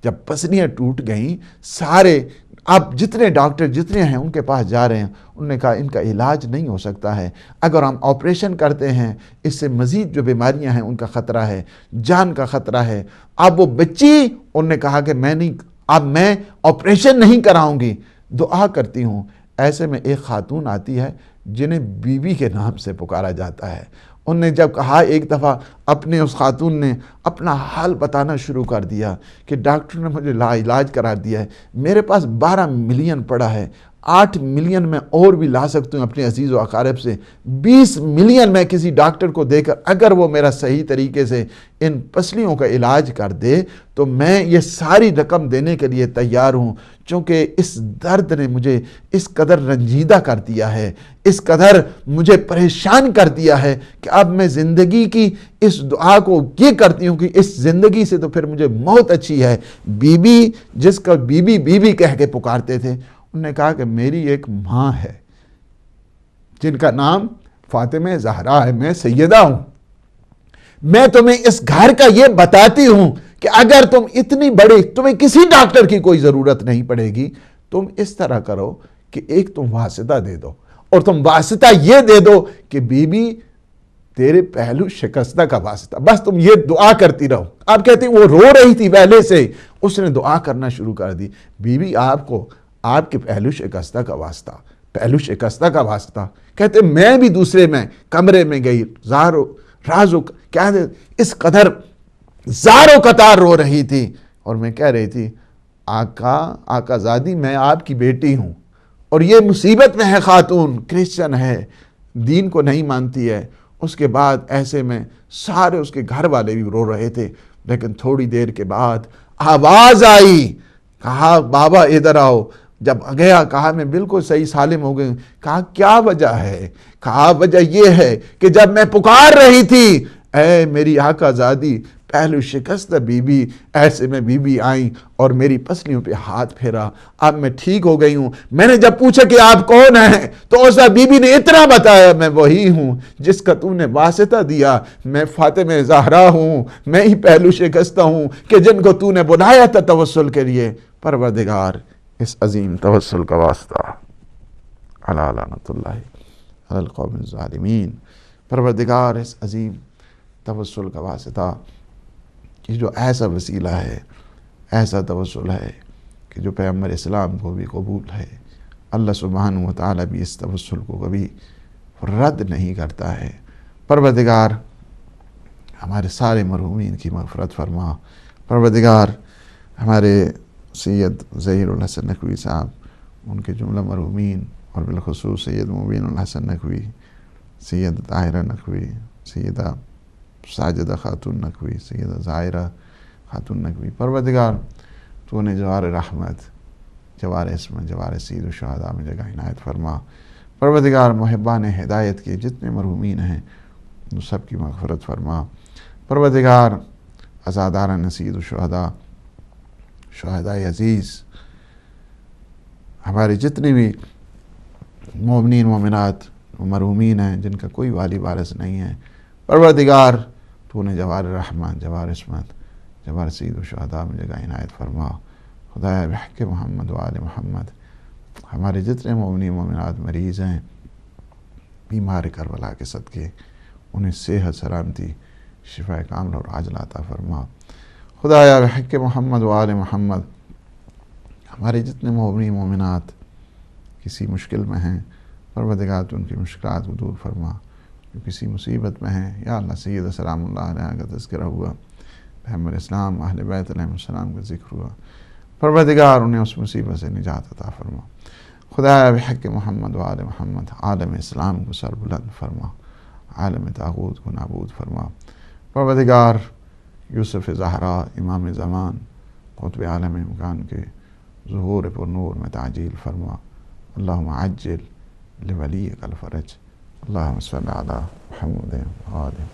S1: جب پسلیاں ٹوٹ گئیں سارے اب جتنے ڈاکٹر جتنے ہیں ان کے پاس جا رہے ہیں، انہوں نے کہا ان کا علاج نہیں ہو سکتا ہے، اگر ہم آپریشن کرتے ہیں اس سے مزید جو بیماریاں ہیں ان کا خطرہ ہے، جان کا خطرہ ہے۔ اب وہ بچی انہوں نے کہا کہ میں آپریشن نہیں کراؤں گی، دعا کرتی ہوں ایسے میں ایک خاتون آتی ہے جنہیں بی بی کے نام سے پکارا جاتا ہے. انہوں نے جب کہا ایک دفعہ اپنے اس خاتون نے اپنا حال بتانا شروع کر دیا کہ ڈاکٹر نے مجھے لا علاج قرار دیا ہے، میرے پاس 12 ملین پڑا ہے، 8 ملین میں اور بھی لا سکتا ہوں اپنے عزیز و اقارب سے، 20 ملین میں کسی ڈاکٹر کو دے کر اگر وہ میرا صحیح طریقے سے ان پسلیوں کا علاج کر دے تو میں یہ ساری رقم دینے کے لیے تیار ہوں، چونکہ اس درد نے مجھے اس قدر رنجیدہ کر دیا ہے، اس قدر مجھے پریشان کر دیا ہے کہ اب میں زندگی کی اس دعا کو یہ کرتی ہوں کہ اس زندگی سے تو پھر مجھے موت اچھی ہے. بی بی جس کا بی بی کہہ کے پکارتے تھے، انہوں نے کہا کہ میری ایک ماں ہے جن کا نام فاطمہ زہرا ہے، میں سیدہ ہوں، میں تمہیں اس گھر کا یہ بتاتی ہوں کہ اگر تم اتنی بڑی، تمہیں کسی ڈاکٹر کی کوئی ضرورت نہیں پڑے گی، تم اس طرح کرو کہ ایک تم واسطہ دے دو، اور تم واسطہ یہ دے دو کہ بی بی تیرے پہلو شکستہ کا واسطہ، بس تم یہ دعا کرتی رہو. آپ کہتے ہیں وہ رو رہی تھی پہلے سے، اس نے دعا کرنا شروع کر دی، بی بی آپ کو آپ کے پہلو شکستہ کا واسطہ، پہلو شکستہ کا واسطہ. کہتے میں بھی دوسرے میں کمرے میں گئی، رازو کیا اس قدر زاروں قطار رو رہی تھی، اور میں کہہ رہی تھی آقا زادی میں آپ کی بیٹی ہوں، اور یہ مصیبت میں ہے، خاتون کرسچن ہے، دین کو نہیں مانتی ہے. اس کے بعد ایسے میں سارے اس کے گھر والے بھی رو رہے تھے، لیکن تھوڑی دیر کے بعد آواز آئی، کہا بابا ادھر آؤ. جب گیا کہا میں بالکل صحیح سالم ہو گئی. کہا کیا وجہ ہے؟ کہا وجہ یہ ہے کہ جب میں پکار رہی تھی اے میری آقا زادی پہلو شکست بی بی، ایسے میں بی بی آئیں اور میری پسلیوں پہ ہاتھ پھیرا، اب میں ٹھیک ہو گئی ہوں. میں نے جب پوچھا کہ آپ کون ہیں تو اس بی بی نے اتنا بتایا، میں وہی ہوں جس کا تم نے واسطہ دیا، میں فاطمہ زہرا ہوں، میں ہی پہلو شکستہ ہوں کہ جن کو تو نے بلایا تھا توسل کے لیے. پروردگار اس عظیم توسل کا واسطہ، علی لعنت اللہ علی القوم الظالمین. پروردگار اس عظیم توسل کا واسطہ کہ جو ایسا وسیلہ ہے، ایسا توسل ہے کہ جو پیغمبر اسلام کو بھی قبول ہے، اللہ سبحانہ و تعالیٰ بھی اس توسل کو کبھی رد نہیں کرتا ہے. پروردگار ہمارے سارے مرحومین کی مغفرت فرما. پروردگار ہمارے سید ظہیر الحسن نقوی صاحب، ان کے جملہ مرحومین اور بالخصوص سید مبین الحسن نقوی، سید طاہرہ نقوی، سیدہ ساجدہ خاتون نقوی، سیدہ زائرہ خاتون نقوی، پروردگار تو نے جوار رحمت، جوار عصمت، جوار سید الشہداء میں جگہ عنایت فرما. پروردگار محبان ہدایت کے جتنے مرحومین ہیں ان سب کی مغفرت فرما. پروردگار عزاداران سید الشہداء، شہداء عزیز، ہمارے جتنے بھی مومنین مومنات مرحومین ہیں جن کا کوئی والی وارث نہیں ہے، پروردگار تو نے جوار رحمت، جوار عصمت، جوار سید الشہداء میں جگہ عنایت فرما. خدایا بحق محمد و آل محمد ہمارے جتنے مومنین مومنات مریض ہیں، بیمار کربلا کے صدقے انہیں صحت سلامتی، شفا کامل اور عاجل عطا فرما. خدایا بحق محمد و آل محمد ہمارے جتنے مومنین مومنات کسی مشکل میں ہیں، پروردگار تو ان کی مشکلات کو دور فرما. جو کسی مصیبت میں ہیں یا اللہ سید سلام اللہ علیہ کا تذکرہ ہوا، پیغمبر اسلام اہل بیت علیہ السلام کا ذکر ہوا، پروردگار انہیں اس مصیبت سے نجات عطا فرما. خدایا بحق محمد و آل محمد عالم اسلام کو سر بلند فرما، عالم طاغوت کو نابود فرما. پروردگار یوسف زہرا امام زمان قطب عالم امکان کے ظہور پر نور میں تعجیل فرما. اللہم عجل لولیک الفرج. اللہم صلی علی محمد و آلہ